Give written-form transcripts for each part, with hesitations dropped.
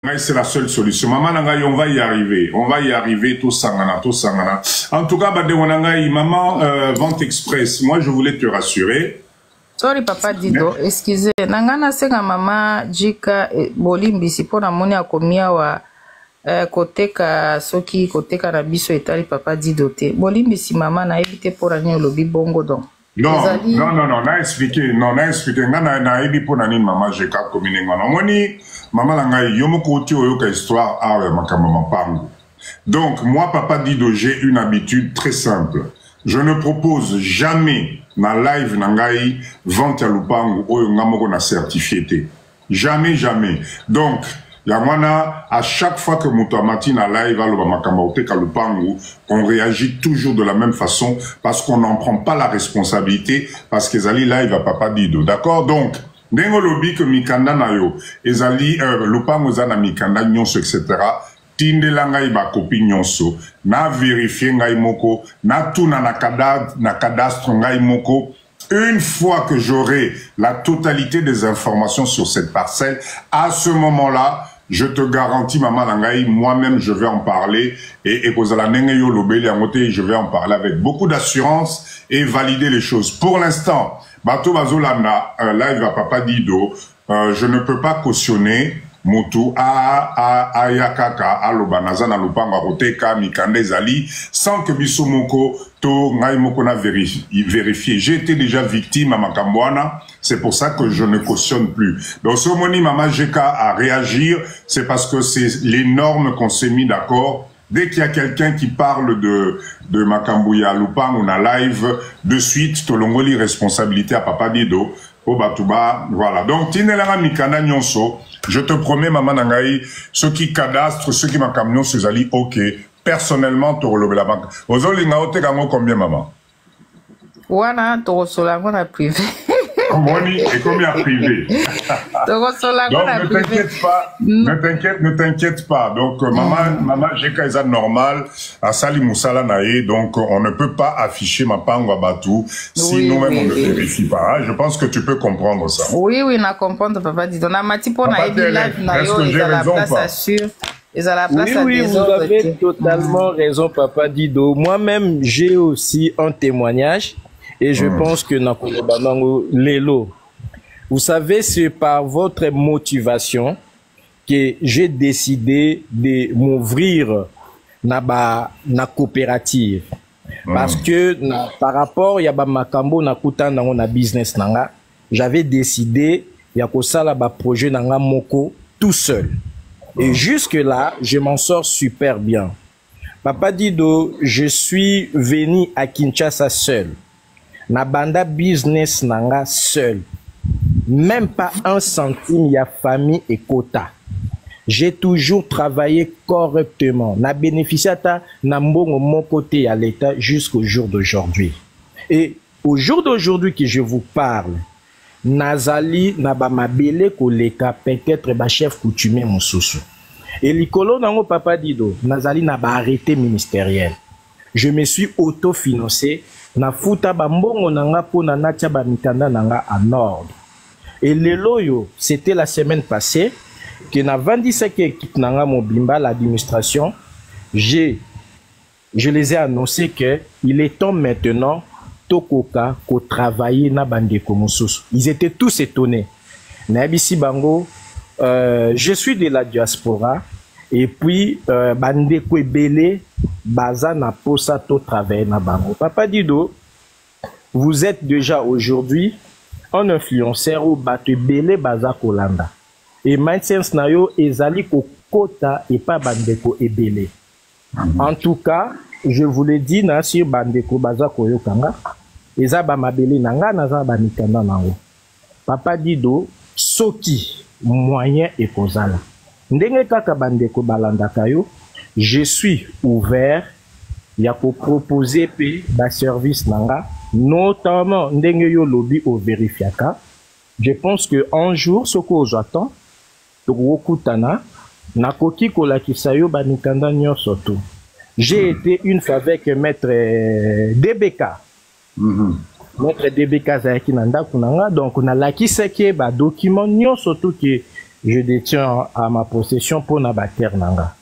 C'est la seule solution. Maman Nangaï, on va y arriver. On va y arriver, tout sangana, tout sangana. En tout cas, Bade Wanangaï, maman, vente express. Moi, je voulais te rassurer. Sorry, papa Dido. Excusez. Nangana senga mama jika bolimbi si pona moni akomia wa koteka soki koteka na biso etali papa Dido te. Bolimbi si mama na evite pora ni olobi bongo don. Non, n'a expliqué, n'a ebi pona ni mama jika komine ngana. Moni, maman Nangaï, yomoko ti oyoka histoire awe makamama pangu. Donc, moi, papa Dido, j'ai une habitude très simple. Je ne propose jamais na live Nangaï vente à lupangu ou ngamoko na certifié. Jamais, jamais. Donc, Yamana, à chaque fois que Moutamati na live on réagit toujours de la même façon parce qu'on n'en prend pas la responsabilité parce que Zali live à papa Dido. D'accord? Donc, Nengo lobi que Mikanda na yo, Ezali, lupangu zana Mikanda nyonso, etc. Tinde la ngai ba kopi nyonso, na vérifier ngai moko, na tout na cadastre ngai moko. Une fois que j'aurai la totalité des informations sur cette parcelle, à ce moment-là, je te garantis, maman Nangaï, moi-même, je vais en parler et je vais en parler avec beaucoup d'assurance et valider les choses. Pour l'instant, Bato Bazolana, live à Papa Dido, je ne peux pas cautionner Motu Ayakaka Alobanaza na Lupanga Roteka Mikande Zali sans que Bisomoko to Ngaimoko na vérifié. J'ai été déjà victime à Makambouana, c'est pour ça que je ne cautionne plus. Donc ce moni Mama Jeka à réagir, c'est parce que c'est les normes qu'on s'est mis d'accord. Dès qu'il y a quelqu'un qui parle de Makambouya Lupang ou na live, de suite, Tolongoli responsabilité à Papa Dido, au Batouba, voilà. Donc Tinelanga Mikanda Nyonso, je te promets, maman Nangaï, ceux qui cadastrent, ceux qui m'ont camion, c'est Ali, ok. Personnellement, tu relèves la banque. Aux autres, il y a combien, maman? Voilà, tu reçois la banque privée. Moni, et combien privé? Donc, ne t'inquiète pas. Donc, maman, j'ai kaisa normal, à Sali Moussala Nae, donc on ne peut pas afficher ma pangue à Batou si nous-mêmes on ne vérifie pas. Hein. Je pense que tu peux comprendre ça. Oui, on a compris, papa dit. On a mati pour na live na yo, ils ont la place assure. Oui, vous avez totalement raison, papa Dido. Moi-même, j'ai aussi un témoignage. Et je pense que Lelo, vous savez, c'est par votre motivation que j'ai décidé de m'ouvrir na coopérative. Parce que par rapport à makambo na kuta na business nanga, j'avais décidé ya ko sala ba projet nanga moko tout seul. Et jusque là, je m'en sors super bien. Papa Dido, je suis venu à Kinshasa seul. Na banda business nanga seul. Même pas un centime y a famille et quota. J'ai toujours travaillé correctement. Na bénéficié ta na mbongo mon côté à l'État jusqu'au jour d'aujourd'hui. Et au jour d'aujourd'hui que je vous parle, Nazali na ba mabele koleka peut-être ba chef coutumier mosusu. Et likolo nango papa Dido, Nazali na ba arrêté ministériel. Je me suis autofinancé. Na futa bambongo nanga po na natia ba mikanda nanga en ordre. Et leloyo, c'était la semaine passée que na 25 équipe nanga mobimba l'administration, je les ai annoncé que il est temps maintenant tokoka ko travailler na bandeko mosusu. Ils étaient tous étonnés. Na bisi bango, je suis de la diaspora et puis bandeko ebele baza na posa to travailler na bango. Papa Dido, vous êtes déjà aujourd'hui un influenceur ou batu belé baza kolanda. Et maintenant na yo ezali ko kota et pas bandeko ebele. En tout cas, je vous le dis na sur bandeko baza koyo kanga, eza ba mabele nanga naza ba mikanda nango. Papa Dido, soki moyen et kozala. Ndenge kaka bandeko balanda kayo, je suis ouvert ya ko proposer pe ba service nanga, notamment ndenge yo lobby au vérifiaka. Je pense que un jour ce que j'attends to okutana na koki ko la kisayo ba mikanda nyonso to. J'ai été une fois avec maître DBK. Maître DBK zaki nanda kunanga, donc on a la kiseke ba document nyonso to que je détiens à ma possession pour Nabater Nanga.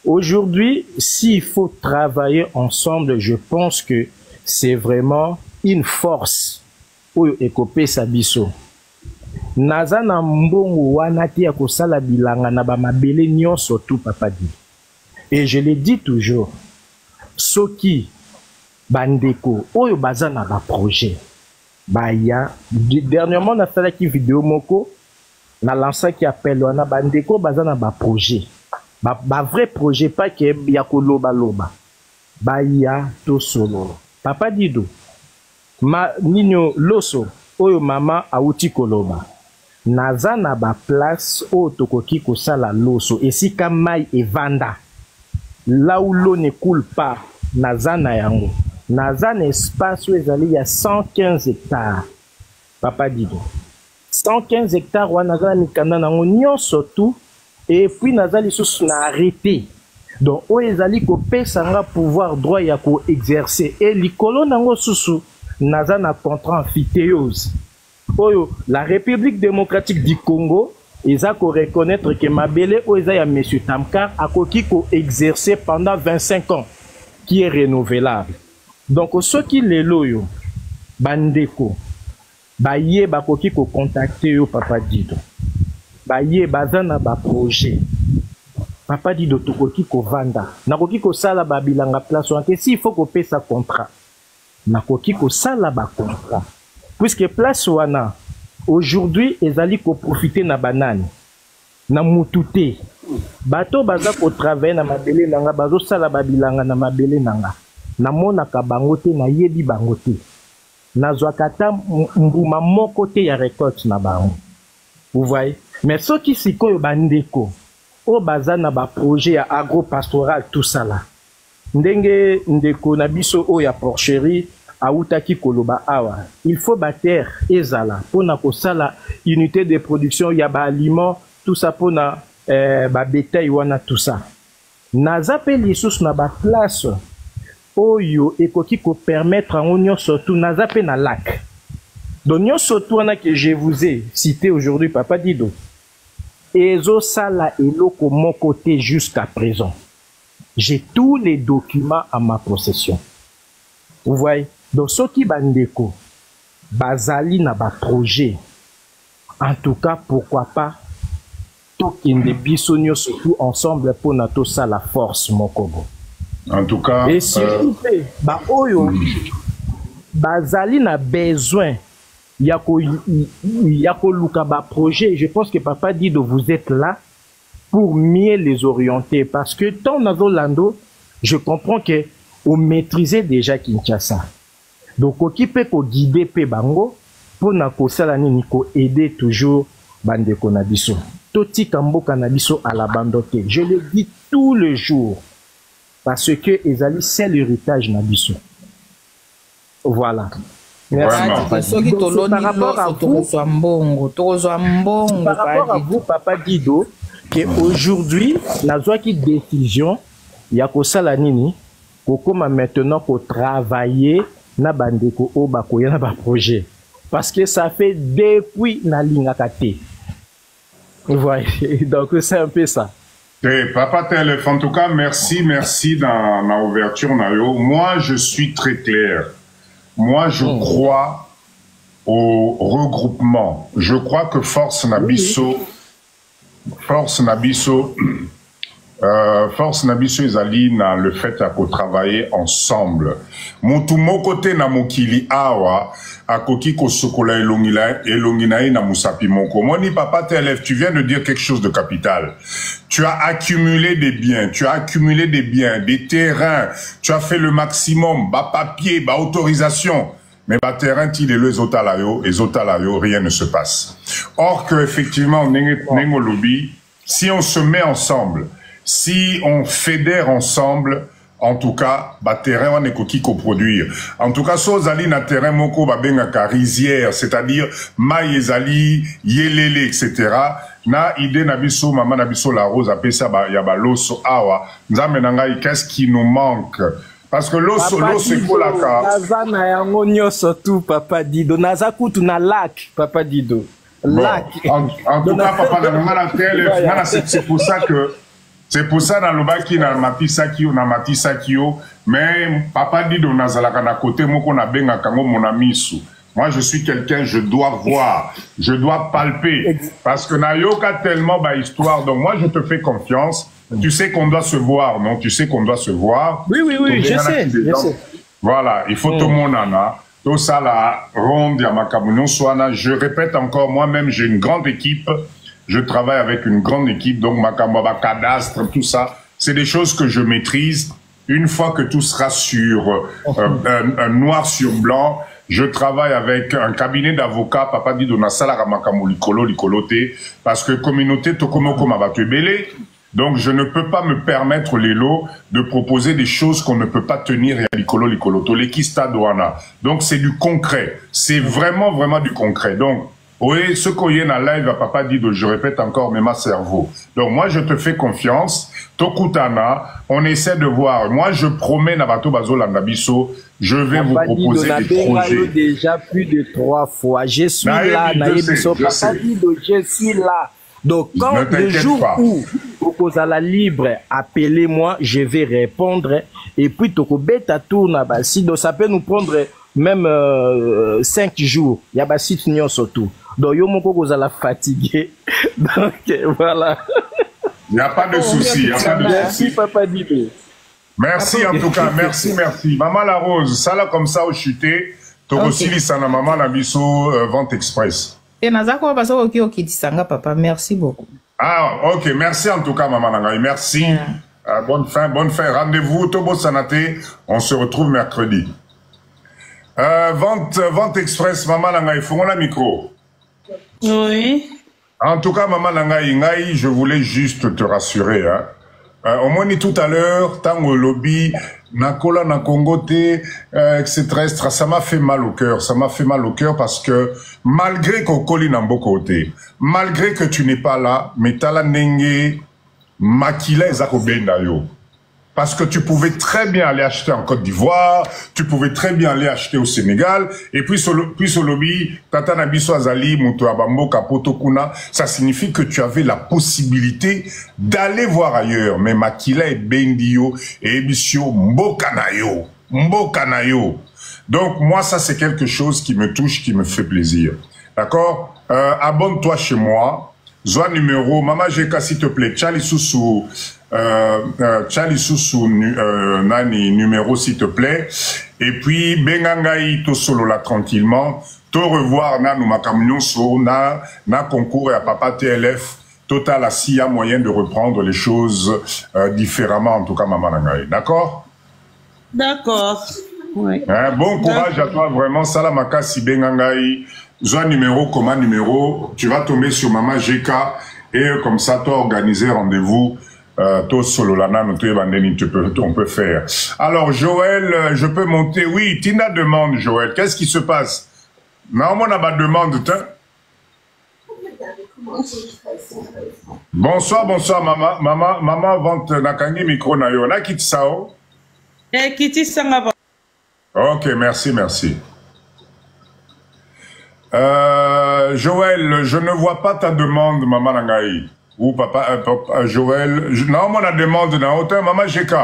Aujourd'hui, s'il faut travailler ensemble, je pense que c'est vraiment une force pour écoper Sabiso. Naza na mbongo wana ti ya kosala bilanga na ba mabele nyonso tout papa dit. Et je le dis toujours, soki bandeko oyo baza na ba projet baya dernièrement na sala ki vidéo moko na lancé qui appelle wana bandeko baza na ba projet ba vrai projet pas que ya koloba loba baya to solo papa Dido ma ninyo loso oyo mama auti koloba naza na ba place o tokoki kosala loso esika mai evanda là où l'eau ne coule pas naza na yango naza na espace où ezali ya 115 hectares papa Dido 115 hectares wana naza na mikanda nango nyonso tout et puis naza lisusu na arrêté donc oyo ezali kopesa nga pouvoir droit ya ko exercer et likolo nango susu naza na contrat amphithéose oyo la République démocratique du Congo eza ko reconnaître que mabele oyo eza ya monsieur Tamkar akoki ko exercer pendant 25 ans qui est renouvelable. Donc ceux qui lelo yo bandeko baye bakoki ko contacter yo papa Dido baye bazana ba projet papa Dido tokoki ko vanda nakoki ko sala babilanga place wanke si il faut ko pesa contrat nakoki ko sala ba contrat puisque place wana aujourd'hui ezali ko profiter na banane na mutute bato baza ko travailler na mabele nanga bazo sala babilanga na mabele nanga na mona ka bangote na yebi bangote na zwakata mbuma moko te ya récolte na bango vous voyez mais ceux qui sikoyo bandeko o baza na ba projet ya agropastoral tout ça là ndenge ndeko na biso o ya porcherie autaki koloba awa il faut bater ezala pona kosala unité de production ya ba aliment tout ça pona ba bétail wana tout ça naza pe lisusu na ba place oyo ekoki ko permettre en union surtout naza pe na lac donc nyonso tout wana que je vous ai cité aujourd'hui papa Dido ezo sala eloko mon côté jusqu'à présent j'ai tous les documents à ma possession vous voyez donc soki bandeko bazali na ba projet en tout cas pourquoi pas tokende biso nyonso tout ensemble pour na to sala force mokobo en tout cas et surtout ba oyo bazali na besoin yako luka ba projet je pense que papa Dido vous êtes là pour mieux les orienter parce que tant nazo lando je comprends que vous maîtrisez déjà Kinshasa donc oki peut ko guider pe bango pour na ko sala nini ko aider toujours bandeko na biso toti kamboka na biso à la bandote je le dis tous les jours parce que ezali c'est l'héritage na biso voilà merci par rapport à vous papa Dido que aujourd'hui nazwa ki décision ya ko sala nini ko koma maintenant ko travailler na bandeko o bakoya na ba projet parce que ça fait depuis na lingaka te vous voyez donc c'est un peu ça. Papa Telef, en tout cas, merci dans la ouverture. Moi, je suis très clair. Moi, je crois au regroupement. Je crois que Force Nabiso, ezali na le fait à travailler ensemble. Tout mon côté na mokili awa akoki ko sokola elongina na musapi moko. Moni papa Telef, tu viens de dire quelque chose de capital. Tu as accumulé des biens, des terrains, tu as fait le maximum, bas papier, bas autorisation. Mais bas terrain, il est le zotalayo, et zotalayo, rien ne se passe. Or que effectivement, nengo lobby, si on se met ensemble, si on fédère ensemble, en tout cas, bah terrain on est qui coproduire. En tout cas, so zali na terrain moko ba benga rizière, c'est-à-dire maïezali, yelele, etc. Na idée na biso, maman na biso la rose appelle ça ba ya ba loso awa. Nzambe nangai, qu'est-ce qui nous manque? Parce que l'eau c'est quoi la carte? Naza na yango nyonso tout papa Dido. Naza kutu na lac papa Dido. Lac. En tout cas, papa, c'est pour ça que c'est pour ça dans le bas qui n'a mati sakio, mais papa dit on a zalaka côté moi qu'on a benga kango mon ami sou. Moi je suis quelqu'un, je dois voir, je dois palper parce que nayoka tellement ba histoire. Donc moi je te fais confiance. Tu sais qu'on doit se voir, non? Tu sais qu'on doit se voir. Oui, je sais. Voilà, il faut tout le monde en a. Tout ça, la ronde, je répète encore, moi-même, j'ai une grande équipe. Je travaille avec une grande équipe, donc Makambaba, cadastre, tout ça. C'est des choses que je maîtrise. Une fois que tout sera sur noir sur blanc, je travaille avec un cabinet d'avocats, papa dit Donasala Makamou Likolote, parce que communauté Tokomoko Mabatubele. Donc, je ne peux pas me permettre, Lélo, de proposer des choses qu'on ne peut pas tenir à l'Ikoloto, l'Ekista Douana. Donc, c'est du concret. C'est vraiment, vraiment du concret. Donc, oui, ce qu'on y a dans live à papa dit, je répète encore, mais ma cerveau. Donc, moi, je te fais confiance. Tokutana, on essaie de voir. Moi, je promets Nabato Bazo Landabiso, je vais vous proposer des projets. Déjà plus de 3 fois. Je suis là, Naïbiso. Papa dit, je suis là. Donc, quand le jour où vous allez libre, appelez-moi, je vais répondre. Et puis, Toko Beta tourne, donc ça peut nous prendre même 5 jours. Il y a des sites surtout. Donc, vous allez fatiguer. Donc, voilà. Il n'y a pas de souci. Merci, Papa Dido. Merci en tout cas, merci. Maman La Rose, ça là comme ça au chuté, Toko Silisana, Maman La Bisso, Vente Express. Et Nazako parce que Okidisanga, papa, merci beaucoup. Ah, ok, merci en tout cas, Maman Langaï, merci. Bonne fin. Rendez-vous, Tobo Sanate, on se retrouve mercredi. Vente Express, Maman Langaï, faut la micro. Oui. En tout cas, Maman Langaï, je voulais juste te rassurer. Au moins, tout à l'heure, tango lobby, Nakola, Nakongote, etc., ça m'a fait mal au cœur. Ça m'a fait mal au cœur parce que malgré qu'on colle dans beaucoup côté, malgré que tu n'es pas là, mais t'as la nenge, makila ezakobenda yo. Parce que tu pouvais très bien aller acheter en Côte d'Ivoire, tu pouvais très bien aller acheter au Sénégal, et puis sur le lobby, Tata Nabiso Azali, Mouto Abambo, Kapoto Kuna, ça signifie que tu avais la possibilité d'aller voir ailleurs. Mais Makila et Bendio et Ebisio, Mbokanayo. Donc moi, ça c'est quelque chose qui me touche, qui me fait plaisir. D'accord? Abonne-toi chez moi. Zoa numéro, Maman Jeka s'il te plaît, Charlie Soussou, Nani numéro s'il te plaît. Et puis Bengangaï to solo là tranquillement. Te revoir na nous makamyon so na concours et à papa TLF. Total s'il y a moyen de reprendre les choses différemment en tout cas Maman Nangaï. D'accord? D'accord. Oui. Bon courage à toi vraiment. Salamaka si Bengangaï. Zoa numéro, comment numéro, tu vas tomber sur Maman GK et comme ça, toi organiser rendez-vous, toi solo lana, on peut faire. Alors Joël, je peux monter, oui, Tina demande Joël, qu'est-ce qui se passe? Non, on n'a pas de demande, Bonsoir, maman vente nakangi micro na yo, na kitsao. Kiti sanga. Ok, merci. Joël, je ne vois pas ta demande, Maman Langaï. Ou papa, Joël. Non, mon demande dans hauteur, Maman GK.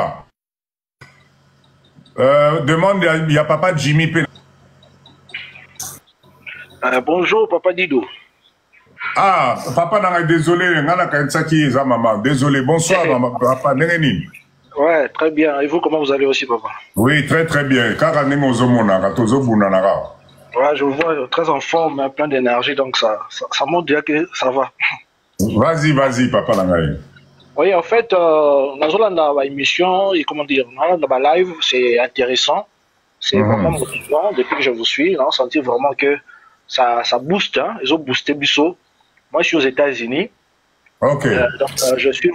Demande, il y a papa Jimmy P. Bonjour, Papa Dido. Ah, papa Langaï, désolé, maman. Désolé, bonsoir, maman, papa Neneni. Ouais, très bien. Et vous, comment vous allez aussi, papa? Oui, très bien. Car ouais, je vous vois très en forme, plein d'énergie, donc ça montre déjà que ça va. Vas-y, papa Langaï. Oui, en fait, dans la émission, et comment dire, dans la live, c'est intéressant. C'est vraiment motivant. Depuis que je vous suis, on sentit vraiment que ça booste. Hein. Ils ont boosté Bissot. Moi, je suis aux États-Unis. Ok. Donc, je suis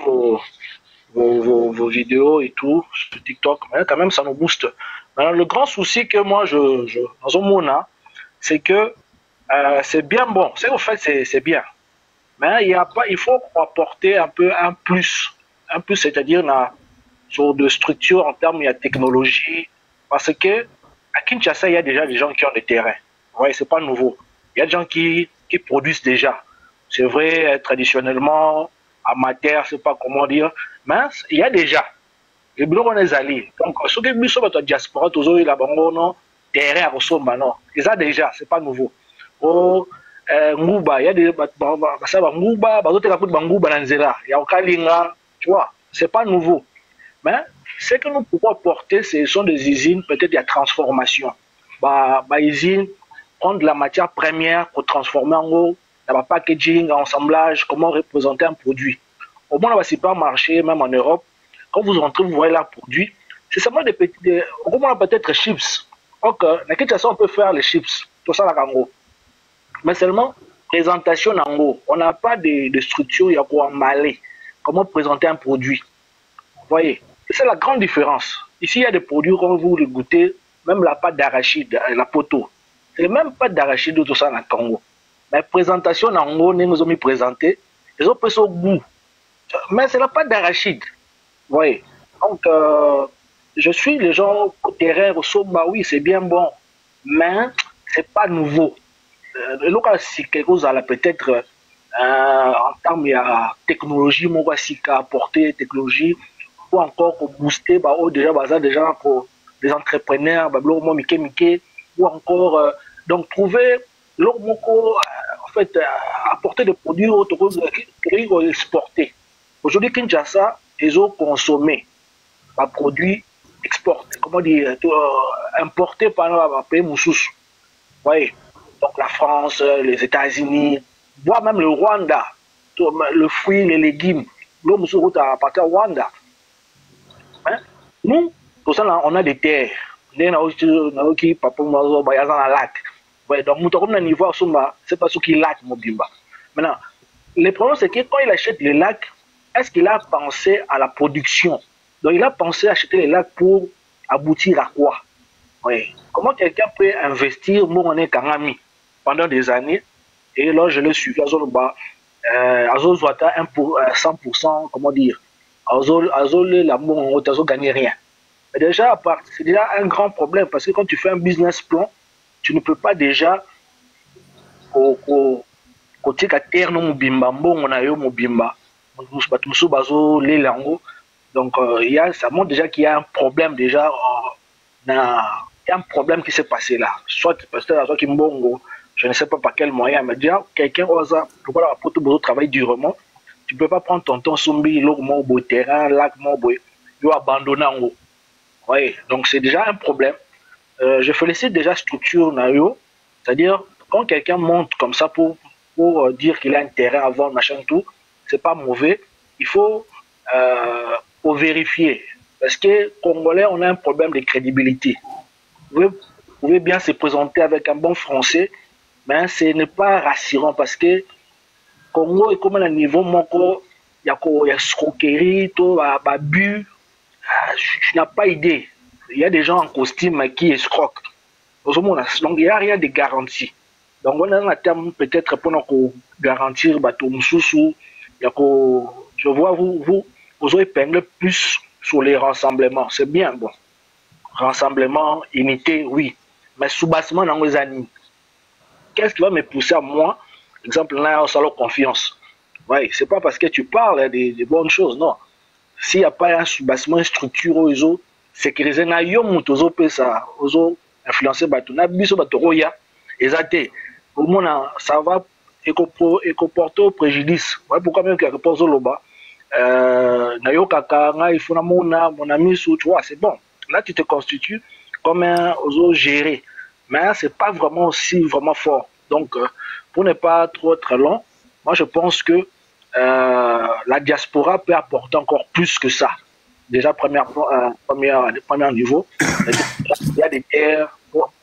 vos vidéos et tout sur TikTok. Mais quand même, ça nous booste. Maintenant, le grand souci que moi, dans un monde, c'est que c'est bien bon. C'est au fait, c'est bien. Mais il faut apporter un peu un plus, c'est-à-dire sur de structure en termes de technologie. Parce que à Kinshasa, il y a déjà des gens qui ont des terrains. Ouais, c'est pas nouveau. Il y a des gens qui qui produisent déjà. C'est vrai, traditionnellement, amateur, je ne sais pas comment dire, mais il y a déjà. Les blocs, on est allés. Donc, ce que nous sommes dans la diaspora, tous les là-bas, terrain à Rosomba, non. Ils ont déjà, ce n'est pas nouveau. Oh, Ngouba, il y a des Ngouba, d'autres qui ont Ngouba dans Zera, il y a Okalinga, tu vois, ce n'est pas nouveau. Mais ce que nous pouvons porter, ce sont des usines, peut-être il y a transformation. Usine, prendre la matière première pour transformer en gros, dans le packaging, assemblage, comment représenter un produit. Au moins, dans le supermarché, même en Europe, quand vous rentrez, vous voyez là le produit. C'est seulement des petits. Au moins, peut-être chips. Donc, la question, on peut faire les chips. Tout ça, là, en gros. Mais seulement, présentation, en gros. On n'a pas de structure, il y a quoi emballer. Comment présenter un produit. Vous voyez? C'est la grande différence. Ici, il y a des produits, quand vous les goûtez, même la pâte d'arachide, la poteau. C'est même pas d'arachide, tout ça, dans le Congo. Mais présentation, en gros, nous ont mis présenté. Les autres sont au goût. Mais c'est la pâte d'arachide. Vous voyez? Donc, je suis les gens au terrain, au Somba, oui, c'est bien bon. Mais c'est pas nouveau. Si quelque chose a peut-être en termes de technologie, moi, si apporter technologie, ou encore pour booster, déjà pour les entrepreneurs, ou encore, donc trouver en fait, apporter des produits autres qu'ils exporter. Aujourd'hui, Kinshasa, ils ont consommé des produits exportés, comment dire, importés par un pays Moussous. Vous voyez? Donc la France, les États-Unis, voire même le Rwanda, le fruit, les légumes, l'eau Moussous à partir du Rwanda. Hein? Nous, pour ça, on a des terres. On a aussi papa dans un lac. Donc, nous avons un niveau, c'est pas ce qui lac, Mobimba. Maintenant, le problème, c'est que quand il achète les lacs, est-ce qu'il a pensé à la production? Donc, il a pensé à acheter les lacs pour aboutir à quoi? Oui. Comment quelqu'un peut investir, moi, on est Kangami, pendant des années, et là, je l'ai suivi à Zolba, à Zolzwata, 100%, comment dire, à Zol, l'amour, on ne gagne rien. Mais déjà, c'est déjà un grand problème, parce que quand tu fais un business plan, tu ne peux pas déjà côté à terre non mobimba on a eu mobimba donc ça montre déjà qu'il y a un problème déjà il y a un problème qui s'est passé là, soit peut-être qui mbongo, je ne sais pas par quel moyen, mais déjà quelqu'un osa pourquoi pour tout travail durement, tu peux pas prendre ton temps sombi l'eau beau terrain lac beau abandonner en haut. Oui, donc c'est déjà un problème. Je félicite déjà structure Nayo, c'est-à-dire quand quelqu'un monte comme ça pour dire qu'il a un terrain à vendre, machin tout, c'est pas mauvais. Il faut vérifier. Parce que Congolais, on a un problème de crédibilité. Vous pouvez bien se présenter avec un bon français, mais ce n'est pas rassurant parce que Congo est comme à un niveau, il y a escroquerie, abus. Je n'ai pas idée. Il y a des gens en costume qui escroquent. Donc, il n'y a rien de garanti. Donc, on a un terme peut-être pour garantir je vois vous épinglez plus sur les rassemblements. C'est bien, bon. Rassemblement, unité, oui. Mais sous-bassement dans les années. Qu'est-ce qui va me pousser à moi? Exemple, là, on salon confiance. Oui, c'est pas parce que tu parles des bonnes choses, non. S'il n'y a pas un sous-bassement, une structure aux autres, sécuriser na yo muto zo pesa ozo influencer bato na biso bato roya ezate au moins ça va éco-porter préjudice. Voilà pourquoi même quelque part zoloba na yo kaka nga il faut na mon ami sou, tu vois, c'est bon, là tu te constitues comme un ozo géré, mais c'est pas vraiment aussi vraiment fort. Donc pour ne pas trop être long, moi je pense que la diaspora peut apporter encore plus que ça. Déjà, premier niveau, il y a des terres,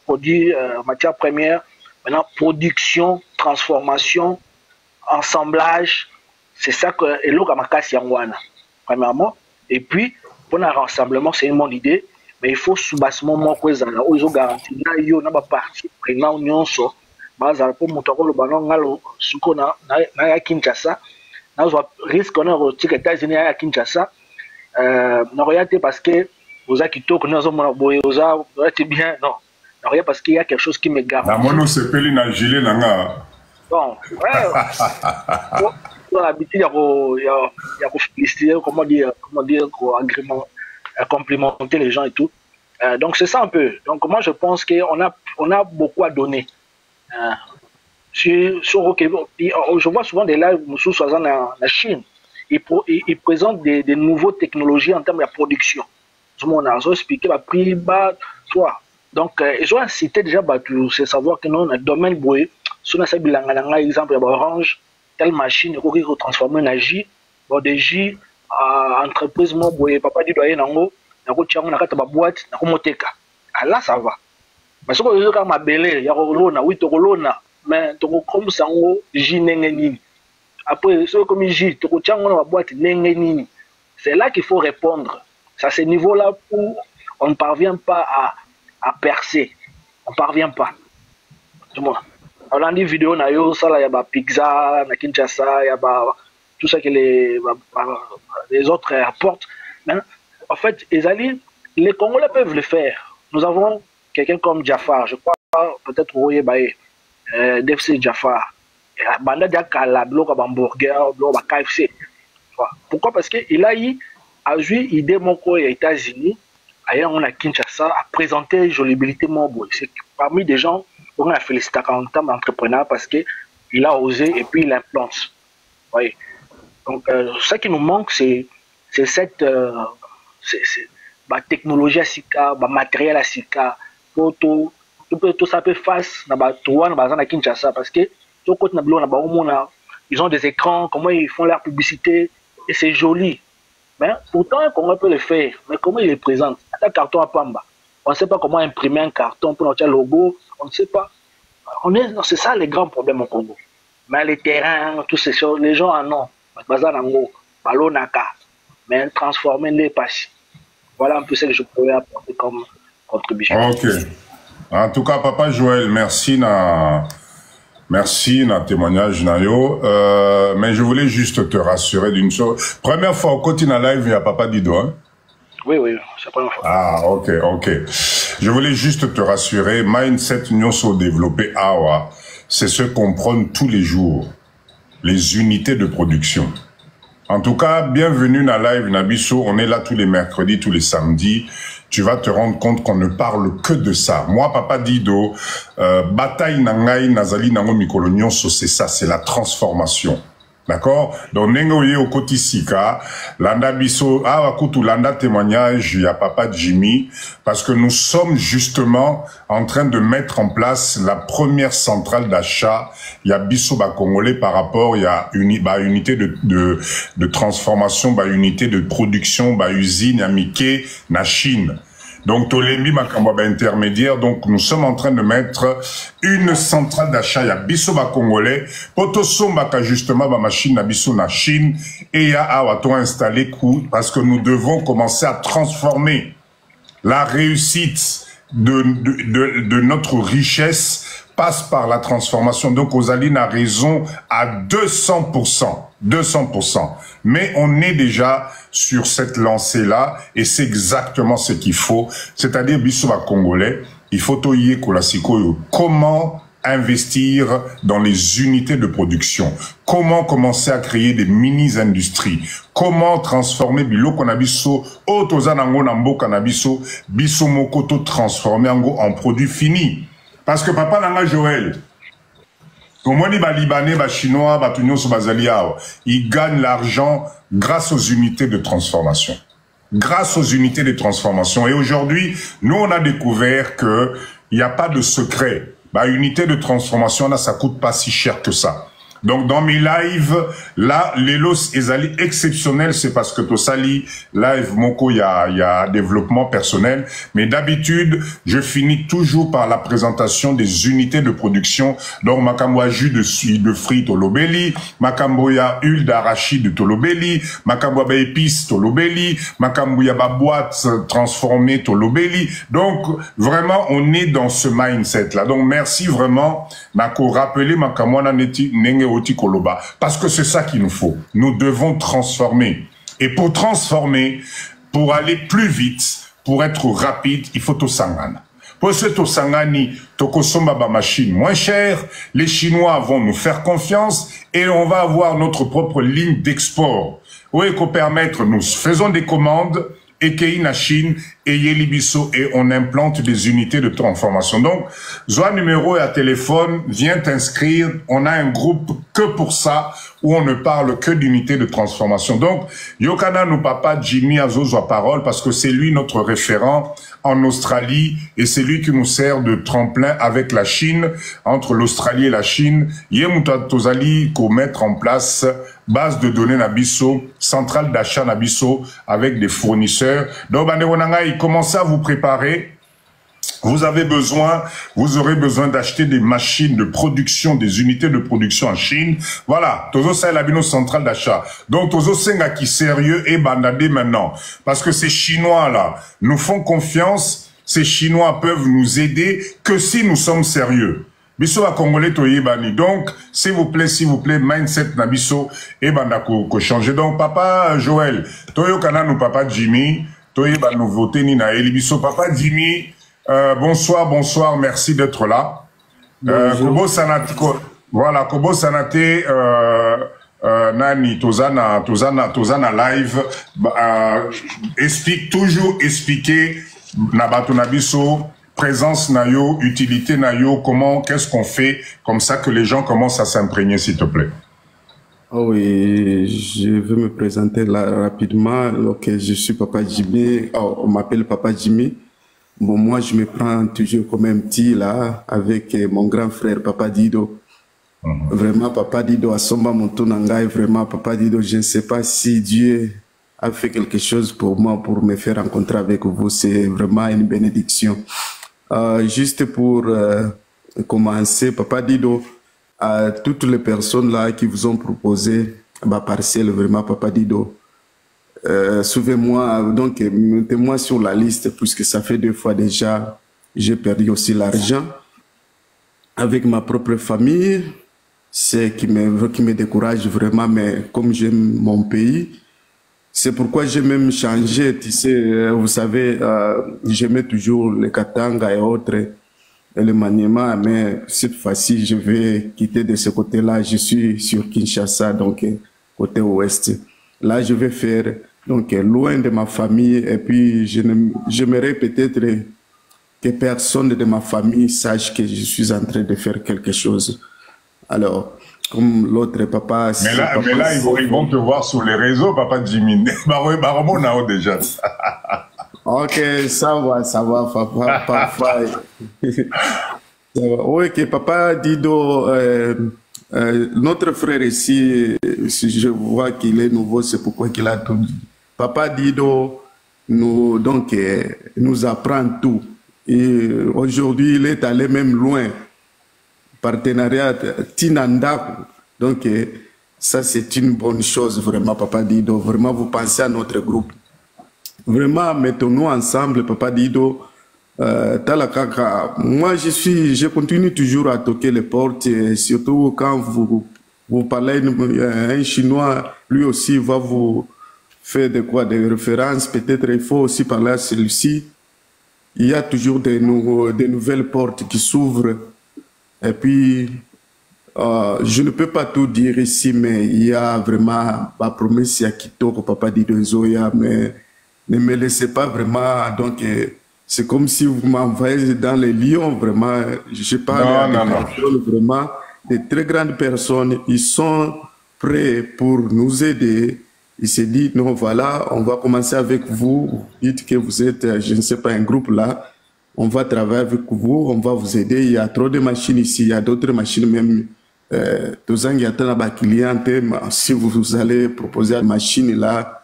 produits, matières premières, maintenant production, transformation, assemblage, c'est ça que Elo Kamakasi Yangwana, premièrement. Et puis, pour un rassemblement, c'est une bonne idée, mais il faut sous-bassement, moi, que ils ont garanti, il y a une partie, prénom, union, so, pour monter le ballon, na Kinshasa, na risque qu'on a aux États-Unis à Kinshasa. Non, regardez parce que vous avez quitté, nous avons bien, non. Non, regardez parce qu'il y a quelque chose qui me garde. La mono se peli na gilet nanga. Bon, ouais. On a l'habitude, il y a féliciter, comment dire, complimenter les gens et tout. Donc c'est ça un peu. Donc moi je pense qu'on a beaucoup à donner. Je vois souvent des lives sous en Chine. Ils présentent des nouvelles technologies en termes de production. On a expliqué la prix bas, toi. Donc ils ont incité déjà c'est savoir que nous, dans le domaine boé, si on a par exemple Orange, telle machine qui est transformée en jus, des jus entreprise moi boé, papa dit doyen nango, nako tiango nakata ba boîte, nako moteka. Ah là ça va. Mais ce que je veux dire ma belle, ya kolona, oui to kolona, mais to comme sango jus nengeni. Après ce comme jus, to tiango na boîte nengeni. C'est là qu'il faut répondre. C'est à ce niveau-là où on ne parvient pas à percer. On ne parvient pas. Tout le monde. On a dit vidéo, il y a pizza, na Kinshasa, il y a tout ça que les autres apportent. Mais, en fait, les Congolais peuvent le faire. Nous avons quelqu'un comme Jafar, je crois, peut-être Roye Baye, DFC Jafar. Banda Diakala, bloc à hamburger, bloc à KFC. Pourquoi? Parce qu'il a eu idée mon aux États-Unis, ailleurs on a Kinshasa, à présenter Jolibilité Mobo. C'est parmi des gens on a félicité en termes d'entrepreneur parce qu'il a osé et puis il implante. Oui. Donc ce qui nous manque, c'est cette technologie à Sika, matériel à Sika, pour tout ça peut face à Kinshasa parce que tout côté ils ont des écrans, comment ils font leur publicité et c'est joli. Mais pourtant, comment on peut le faire? Mais comment il les présente? Un carton à Pamba. On ne sait pas comment imprimer un carton pour notre logo. On ne sait pas. C'est ça les grands problèmes au Congo. Mais les terrains, toutes ces choses, les gens en ont. Mais transformer les pages. Voilà un peu ce que je pourrais apporter comme contribution. Ok. En tout cas, Papa Joël, merci. Merci, na témoignage, Nayo. Mais je voulais juste te rassurer d'une chose. Première fois au quotidien live, il y a Papa Dido, hein? Oui, c'est la première fois. Ah, ok. Je voulais juste te rassurer. Mindset nous sont développés Awa. C'est ce qu'on prône tous les jours. Les unités de production. En tout cas, bienvenue dans live Nabiso. On est là tous les mercredis, tous les samedis. Tu vas te rendre compte qu'on ne parle que de ça. Moi, Papa Dido, bataille nangai nazali nango mikolonyon, c'est ça, c'est la transformation. D'accord? Donc, nengoye au kotisika, landa biso, wakutu landa témoignage, il y a Papa Jimmy, parce que nous sommes justement en train de mettre en place la première centrale d'achat. Il y a biso congolais par rapport, il y a unité de transformation, unité de production, usine, amike, na Chine. Donc, Tolembi Makambaba intermédiaire. Donc, nous sommes en train de mettre une centrale d'achat. Il y a Bissoba Congolais. Poto Sombaka, justement, machine na Bisso na Chine. Et il y a Awato installé parce que nous devons commencer à transformer la réussite de notre richesse passe par la transformation. Donc, Ozaline a raison à 200%. 200%. Mais on est déjà sur cette lancée-là et c'est exactement ce qu'il faut. C'est-à-dire, Bissoba Congolais, il faut toyer Kolasiko. Comment investir dans les unités de production? Comment commencer à créer des mini-industries? Comment transformer Bilo Konabiso, Otozanango Nambo Kanabiso, Biso Mokoto transformer en produit fini? Parce que Papa Nanga Joël, au moins, les Libanais, les Chinois, les Tunisiens, ils gagnent l'argent grâce aux unités de transformation. Grâce aux unités de transformation. Et aujourd'hui, nous, on a découvert qu'il n'y a pas de secret. Unité de transformation, là, ça coûte pas si cher que ça. Donc, dans mes lives, là, les loss ezali exceptionnels, c'est parce que Tosali, live, Moko, il y a développement personnel. Mais d'habitude, je finis toujours par la présentation des unités de production. Donc, Makamboya jus de frites Tolobeli, Makamboya huile d'arachide Tolobeli, Makamboya épices Tolobeli, Makamboya boîte transformée Tolobeli. Donc, vraiment, on est dans ce mindset-là. Donc, merci vraiment, Nako, rappeler Makamboya Nenge Koloba, parce que c'est ça qu'il nous faut. Nous devons transformer. Et pour transformer, pour aller plus vite, pour être rapide, il faut tout sangana. Pour ce Tosangani, Tokosomba ba machine moins chère, les Chinois vont nous faire confiance et on va avoir notre propre ligne d'export. Oui, qu'on permettre, nous faisons des commandes, et Keina Chine, et Yelibiso, et on implante des unités de transformation. Donc, Zoa numéro et à téléphone, viens t'inscrire. On a un groupe que pour ça, où on ne parle que d'unités de transformation. Donc, Yokana, nous papa Jimmy Azozo parole, parce que c'est lui notre référent en Australie, et c'est lui qui nous sert de tremplin avec la Chine, entre l'Australie et la Chine. Yemuta Tozali, qu'on mettre en place base de données Nabiso, centrale d'achat Nabiso, avec des fournisseurs. Donc, commencez à vous préparer. Vous aurez besoin d'acheter des machines de production, des unités de production en Chine. Voilà, Tozo c'est la bino centrale d'achat. Donc Tozo Senga qui sérieux et bandadé maintenant. Parce que ces Chinois là nous font confiance, ces Chinois peuvent nous aider que si nous sommes sérieux. Biso a Congolais toyebani. Donc, s'il vous plaît, mindset na biso et banda ko changer. Donc, papa Joël, toyo kana nous papa Jimmy, toyeba nous voter ni na Elibiso. Papa Jimmy, bonsoir, merci d'être là. Kobo Sanate, voilà, Kobo Sanate, Nani, Tozana live, expliquer, Nabato Nabiso, présence nayo, utilité nayo, comment, qu'est-ce qu'on fait, comme ça que les gens commencent à s'imprégner, s'il te plaît. Oh oui, je vais me présenter là rapidement. Ok, je suis Papa Jimmy, on m'appelle Papa Jimmy. Bon, moi, je me prends toujours comme un petit là, avec mon grand frère Papa Dido. Vraiment, Papa Dido a somba mon tonangai, vraiment, Papa Dido, je ne sais pas si Dieu a fait quelque chose pour moi, pour me faire rencontrer avec vous. C'est vraiment une bénédiction. Juste pour commencer, Papa Dido, à toutes les personnes là qui vous ont proposé ma parcelle, vraiment, Papa Dido, suivez-moi, donc mettez-moi sur la liste, puisque ça fait 2 fois déjà, j'ai perdu aussi l'argent avec ma propre famille. C'est qui me décourage vraiment, mais comme j'aime mon pays, c'est pourquoi j'ai même changé, tu sais, vous savez, j'aimais toujours les Katanga et autres, et le Maniema, mais cette fois-ci, je vais quitter de ce côté-là. Je suis sur Kinshasa, donc côté ouest. Là, je vais faire, donc loin de ma famille, et puis j'aimerais peut-être que personne de ma famille sache que je suis en train de faire quelque chose. Alors, comme l'autre papa... Mais là, ils vont te voir sur les réseaux, Papa Jimmy. Déjà. Ok, ça va, papa, parfois. Ok, Papa Dido, notre frère ici, si je vois qu'il est nouveau, c'est pourquoi qu'il a tout dit. Papa Dido nous apprend tout. Et aujourd'hui, il est allé même loin. Partenariat Tinanda. Donc, ça, c'est une bonne chose, vraiment, Papa Dido. Vraiment, vous pensez à notre groupe. Vraiment, mettons-nous ensemble, Papa Dido. Talakaka, moi, je continue toujours à toquer les portes, et surtout quand vous parlez, un Chinois, lui aussi, va vous faire des références. Peut-être il faut aussi parler à celui-ci. Il y a toujours des nouvelles portes qui s'ouvrent. Et puis, je ne peux pas tout dire ici, mais il y a vraiment ma promesse à Kitoko, Papa Dido Zoya, mais ne me laissez pas vraiment. Donc, c'est comme si vous m'envoyez dans les lions, vraiment. Je parle à des personnes, vraiment, des très grandes personnes. Ils sont prêts pour nous aider. Ils se disent, non, voilà, on va commencer avec vous. Dites que vous êtes, je ne sais pas, un groupe là. On va travailler avec vous, on va vous aider. Il y a trop de machines ici, il y a d'autres machines même. Si vous allez proposer une machine là,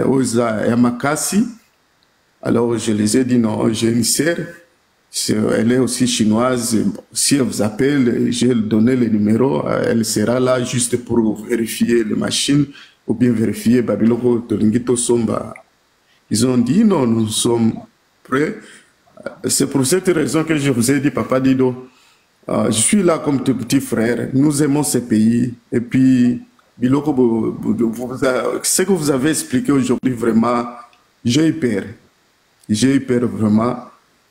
aux Yamakasi, alors je les ai dit non, j'ai une sœur, elle est aussi chinoise. Si elle vous appelle, j'ai donné le numéro, elle sera là juste pour vérifier les machines ou bien vérifier Babiloko Tolingito Somba. Ils ont dit non, nous sommes prêts. C'est pour cette raison que je vous ai dit, Papa Dido, je suis là comme ton petit frère. Nous aimons ce pays. Et puis, Biloko, ce que vous avez expliqué aujourd'hui, vraiment, j'ai eu peur. J'ai eu peur vraiment.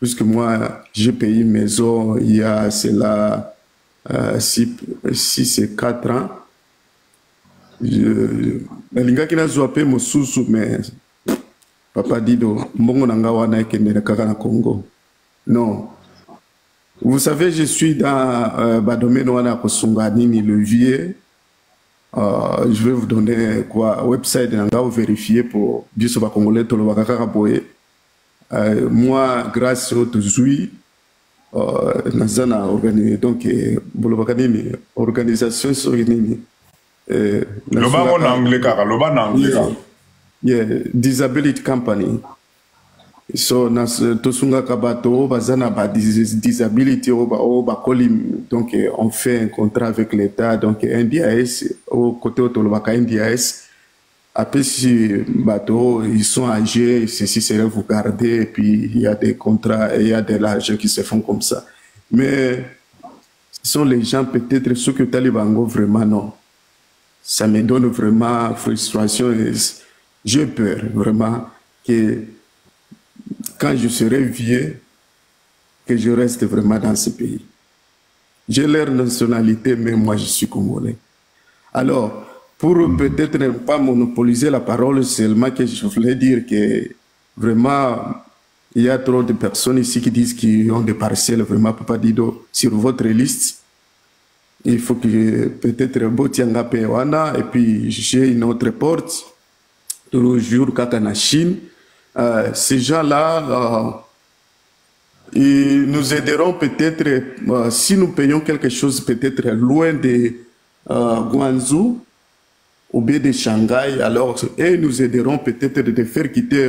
puisque moi, j'ai payé une maison il y a cela 6 et 4 ans. Nalingaki nazwape mosusu, mais Papa Dido, mbongo nanga wana ekendele kaka na Congo. Non. Vous savez, je suis dans domaine wana kosunga nini levier. Je vais vous donner quoi website nanga ou vérifier pour biso ba congolais to lo bakaka boye. Moi, grâce au Tuzui, nazana organisé donc bolobaka nini organisation so nini. Loba en anglais kaka, loba en anglais. Yeah, disability company. So nas tosunga kabato bazana ba disability ba kolim, donc on fait un contrat avec l'État, donc NDIS au côté autolobaka NDIS. Après si bateau ils sont âgés, ceci serait vous garder, et puis il y a des contrats et il y a de l'argent qui se font comme ça. Mais ce sont les gens peut-être ceux que Talibango vraiment non. Ça me donne vraiment frustration et j'ai peur vraiment que quand je serai vieux, que je reste vraiment dans ce pays. J'ai leur nationalité, mais moi je suis congolais. Alors, pour peut-être ne pas monopoliser la parole, seulement que je voulais dire que vraiment, il y a trop de personnes ici qui disent qu'ils ont des parcelles, vraiment, Papa Dido, sur votre liste. Il faut que peut-être Botianga Pewana, et puis j'ai une autre porte, toujours Kakana Chine. Ces gens-là, ils nous aideront peut-être, si nous payons quelque chose peut-être loin de Guangzhou ou bien de Shanghai, alors ils nous aideront peut-être de faire quitter,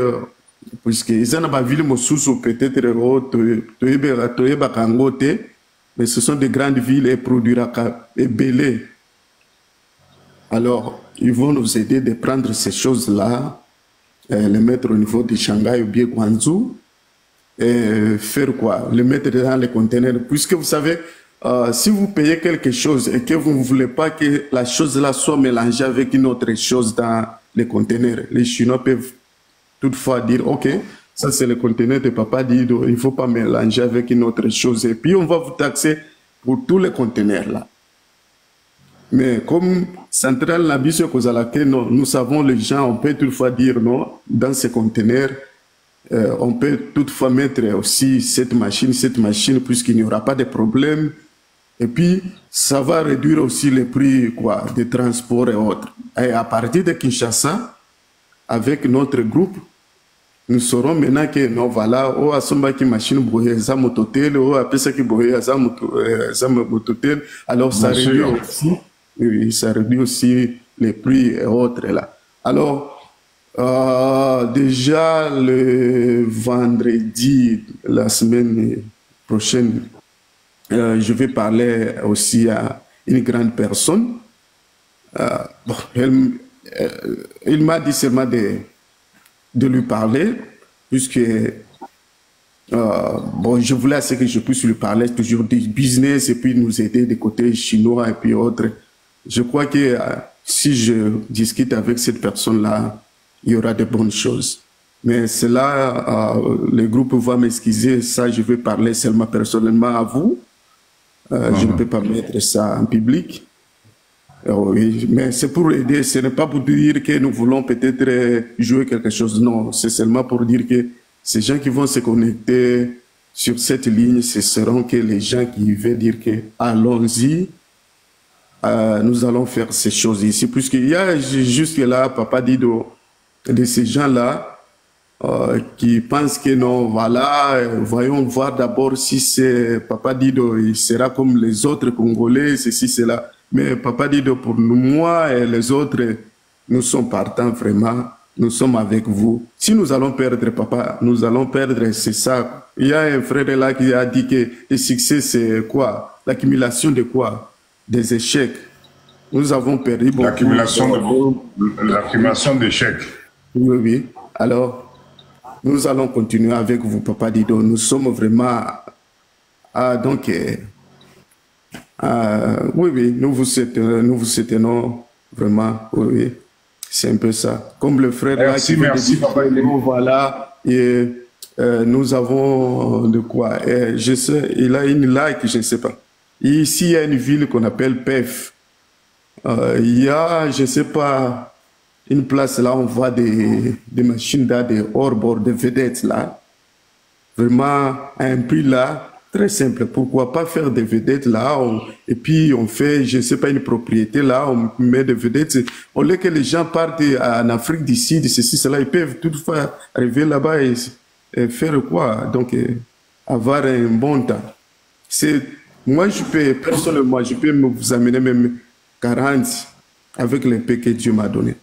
puisque ils ont une ville Mosusu peut-être mais ce sont des grandes villes et produira et belé. Alors, ils vont nous aider de prendre ces choses-là, les mettre au niveau de Shanghai ou bien Guangzhou, et faire quoi? Les mettre dans les conteneurs. Puisque vous savez, si vous payez quelque chose et que vous ne voulez pas que la chose-là soit mélangée avec une autre chose dans les conteneurs, les Chinois peuvent toutefois dire, OK, ça c'est le conteneur de Papa Dido, il ne faut pas mélanger avec une autre chose. Et puis on va vous taxer pour tous les conteneurs là. Mais comme Central Nabiso Kozalake, nous savons les gens, on peut toutefois dire non, dans ces conteneurs, on peut toutefois mettre aussi cette machine, puisqu'il n'y aura pas de problème. Et puis, ça va réduire aussi les prix quoi, des transports et autres. Et à partir de Kinshasa, avec notre groupe, nous saurons maintenant que non, voilà, oh, asomba qui machine boye za mototel, oh, apesa qui boye za mototel, alors ça réduit aussi, oui, ça réduit aussi les prix et autres là. Alors, déjà le vendredi, la semaine prochaine, je vais parler aussi à une grande personne. Bon, il m'a dit seulement de lui parler, puisque bon, je voulais assez que je puisse lui parler toujours du business et puis nous aider des côtés chinois et puis autres. Je crois que si je discute avec cette personne-là, il y aura de bonnes choses. Mais cela, le groupe va m'excuser, ça je vais parler seulement personnellement à vous. Je ne peux pas mettre ça en public. Oui, mais c'est pour aider, ce n'est pas pour dire que nous voulons peut-être jouer quelque chose, non, c'est seulement pour dire que ces gens qui vont se connecter sur cette ligne, ce seront que les gens qui veulent dire que allons-y, nous allons faire ces choses ici, puisqu'il y a juste là, Papa Dido, de ces gens-là qui pensent que non, voilà, voyons voir d'abord si c'est Papa Dido, il sera comme les autres Congolais, ceci, cela. Mais Papa Dido, pour nous, moi et les autres, nous sommes partants vraiment, nous sommes avec vous. Si nous allons perdre, Papa, nous allons perdre, c'est ça. Il y a un frère là qui a dit que le succès, c'est quoi? L'accumulation de quoi? Des échecs. Nous avons perdu beaucoup. L'accumulation d'échecs. Oui, oui. Alors, nous allons continuer avec vous, Papa Dido. Nous sommes vraiment... donc... oui, oui, nous vous soutenons vraiment, oui, oui, c'est un peu ça. Comme le frère merci, là qui merci, Papa Dido. Voilà, et nous avons de quoi. Je sais, il a une like, je ne sais pas. Ici, il y a une ville qu'on appelle PEF. Il y a, je ne sais pas, une place là, on voit des machines là, des hors-bord, des vedettes là. Vraiment, à un prix là, très simple. Pourquoi pas faire des vedettes là, et puis on fait, je ne sais pas, une propriété là, on met des vedettes. Au lieu que les gens partent en Afrique du Sud, ceci, cela, ils peuvent toutefois arriver là-bas et faire quoi? Donc, avoir un bon temps. Moi, je peux, personnellement, je peux vous amener même 40 avec les paix que Dieu m'a donné.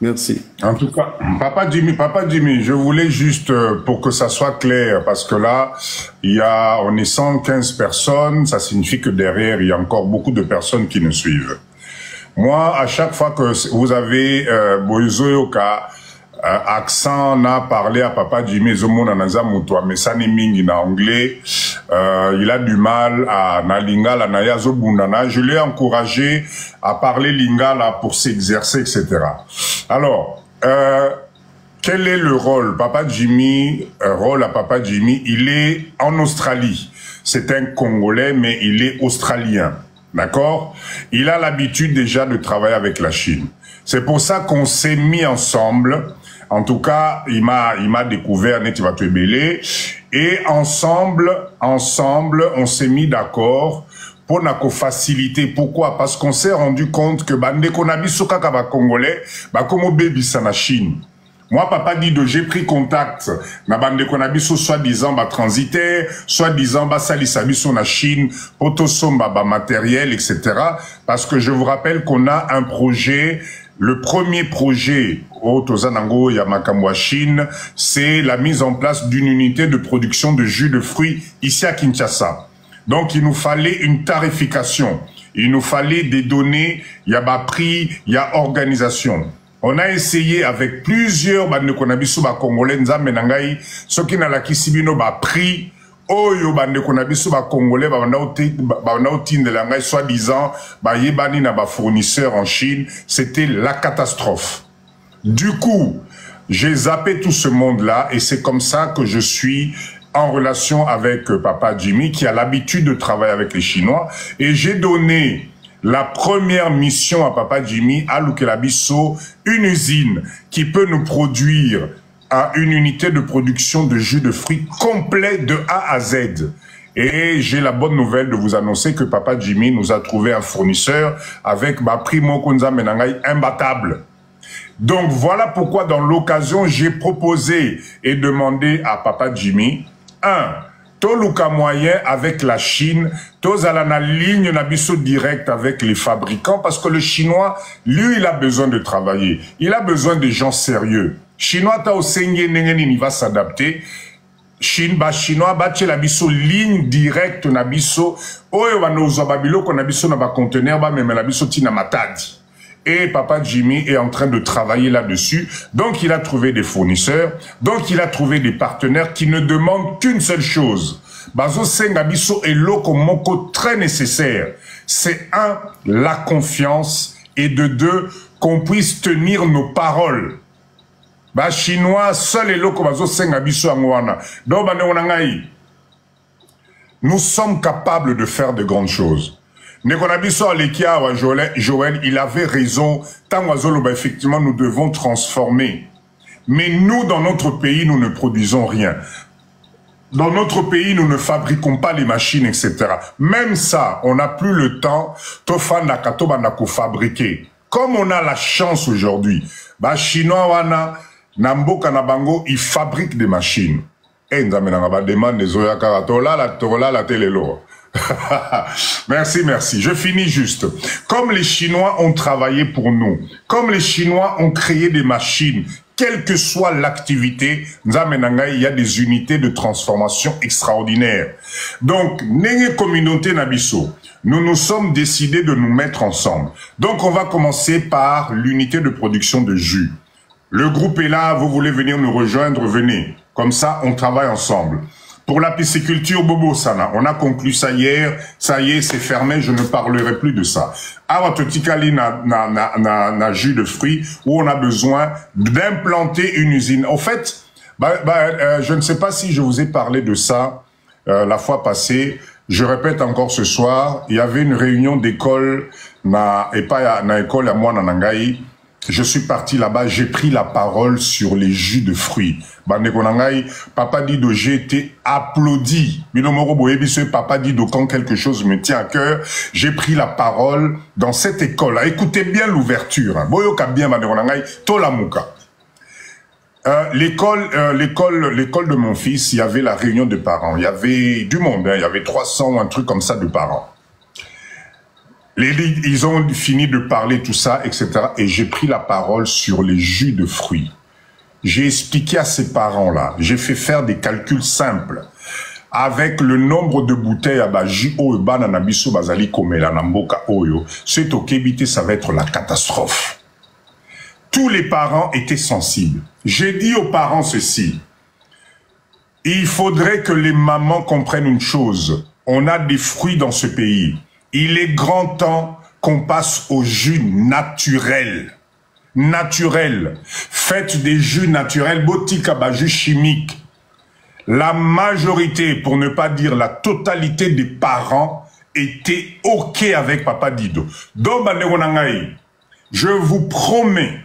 Merci. En tout cas, Papa Jimmy, je voulais juste, pour que ça soit clair, parce que là, on est 115 personnes, ça signifie que derrière, il y a encore beaucoup de personnes qui nous suivent. Moi, à chaque fois que vous avez Boyozoyoka, accent, on a parlé à Papa Jimmy, mais ça n'est ming en anglais, il a du mal à na lingala na yazo bundana. Je l'ai encouragé à parler lingala pour s'exercer, etc. Alors, quel est le rôle Papa Jimmy, rôle à Papa Jimmy, il est en Australie. C'est un Congolais, mais il est australien. D'accord? Il a l'habitude déjà de travailler avec la Chine. C'est pour ça qu'on s'est mis ensemble. En tout cas, il m'a découvert Netibatuebele. Et ensemble, on s'est mis d'accord pour nous faciliter. Pourquoi? Parce qu'on s'est rendu compte que Congolais, comme baby ça na Chine. Moi, Papa Dido, j'ai pris contact na bande konabiso soi-disant transitaire, soi-disant salisabiso na Chine, potosomba matériel, etc. Parce que je vous rappelle qu'on a un projet. Le premier projet au Tozanango Yamakamwa Chine, c'est la mise en place d'une unité de production de jus de fruits ici à Kinshasa. Donc il nous fallait une tarification, il nous fallait des données, il y a prix, il y a organisation. On a essayé avec plusieurs Congolais, Nzamenangai, ceux qui n'ont la kisibino prix. Oyo bande konabiso ba Congolais soi-disant yebani na ba fournisseur en Chine, c'était la catastrophe. Du coup, j'ai zappé tout ce monde-là et c'est comme ça que je suis en relation avec Papa Jimmy qui a l'habitude de travailler avec les Chinois et j'ai donné la première mission à Papa Jimmy à Lukelabiso, une usine qui peut nous produire à une unité de production de jus de fruits complet de A à Z. Et j'ai la bonne nouvelle de vous annoncer que Papa Jimmy nous a trouvé un fournisseur avec Primo Konza Menangai imbattable. Donc voilà pourquoi dans l'occasion j'ai proposé et demandé à Papa Jimmy, toluka moyen avec la Chine, tozala ligne nabiso direct avec les fabricants parce que le Chinois, lui, il a besoin de travailler. Il a besoin de gens sérieux. Chinois ta osenge nengeni il va s'adapter. Chinois bache la biso ligne directe na biso oyo banozo babilo ko na biso na ba conteneur ba même la biso tina matadi. Et Papa Jimmy est en train de travailler là-dessus. Donc il a trouvé des fournisseurs, donc il a trouvé des partenaires qui ne demandent qu'une seule chose. Bazo senga biso est loko moko très nécessaire. C'est la confiance et de deux qu'on puisse tenir nos paroles. Chinois, seul et loko bazo senga biso angwana. Donc nous sommes capables de faire de grandes choses. Nekonabiso Alekia Joël, il avait raison. Tangwazolo, effectivement, nous devons transformer. Mais nous, dans notre pays, nous ne produisons rien. Dans notre pays, nous ne fabriquons pas les machines, etc. Même ça, on n'a plus le temps. Tofanda Katoba n'a qu'à fabriquer. Comme on a la chance aujourd'hui, Chinois wana Namboka Nabango, ils fabriquent des machines. Et nous avons demande des Zoyaka Tola la télélo. Merci, merci. Je finis juste. Comme les Chinois ont travaillé pour nous, comme les Chinois ont créé des machines, quelle que soit l'activité, il y a des unités de transformation extraordinaires. Donc, Nenge Communauté Nabiso, nous nous sommes décidés de nous mettre ensemble. Donc, on va commencer par l'unité de production de jus. Le groupe est là, vous voulez venir nous rejoindre, venez. Comme ça, on travaille ensemble. Pour la pisciculture, Bobo Sana, on a conclu ça hier, ça y est, c'est fermé, je ne parlerai plus de ça. Awatotikali na jus de fruits, où on a besoin d'implanter une usine. En fait, Je ne sais pas si je vous ai parlé de ça la fois passée. Je répète encore ce soir, il y avait une réunion d'école et pas na école à moi Nanangai. Je suis parti là-bas, j'ai pris la parole sur les jus de fruits. Papa Dido, j'ai été applaudi. Papa Dido, quand quelque chose me tient à cœur, j'ai pris la parole dans cette école. Écoutez bien l'ouverture. L'école de mon fils, il y avait la réunion de parents. Il y avait du monde, il y avait 300 ou un truc comme ça de parents. Ils ont fini de parler tout ça, etc. Et j'ai pris la parole sur les jus de fruits. J'ai expliqué à ces parents-là, j'ai fait faire des calculs simples. Avec le nombre de bouteilles à jus oyo banana biso bazali komela na mboka oyo, c'est au Kébité, ça va être la catastrophe. Tous les parents étaient sensibles. J'ai dit aux parents ceci. Il faudrait que les mamans comprennent une chose. On a des fruits dans ce pays. Il est grand temps qu'on passe au jus naturel. Naturel. Faites des jus naturels, botika ba jus chimique. La majorité, pour ne pas dire la totalité des parents, étaient OK avec Papa Dido. Donc, je vous promets,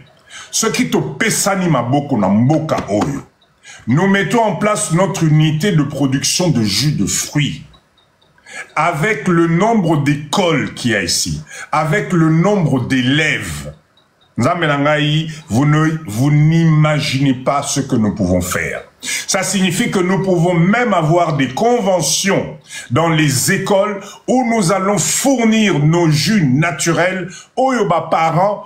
ce qui te pesani maboko na mboka oyo, nous mettons en place notre unité de production de jus de fruits. Avec le nombre d'écoles qu'il y a ici, avec le nombre d'élèves, vous n'imaginez pas ce que nous pouvons faire. Ça signifie que nous pouvons même avoir des conventions dans les écoles où nous allons fournir nos jus naturels aux parents,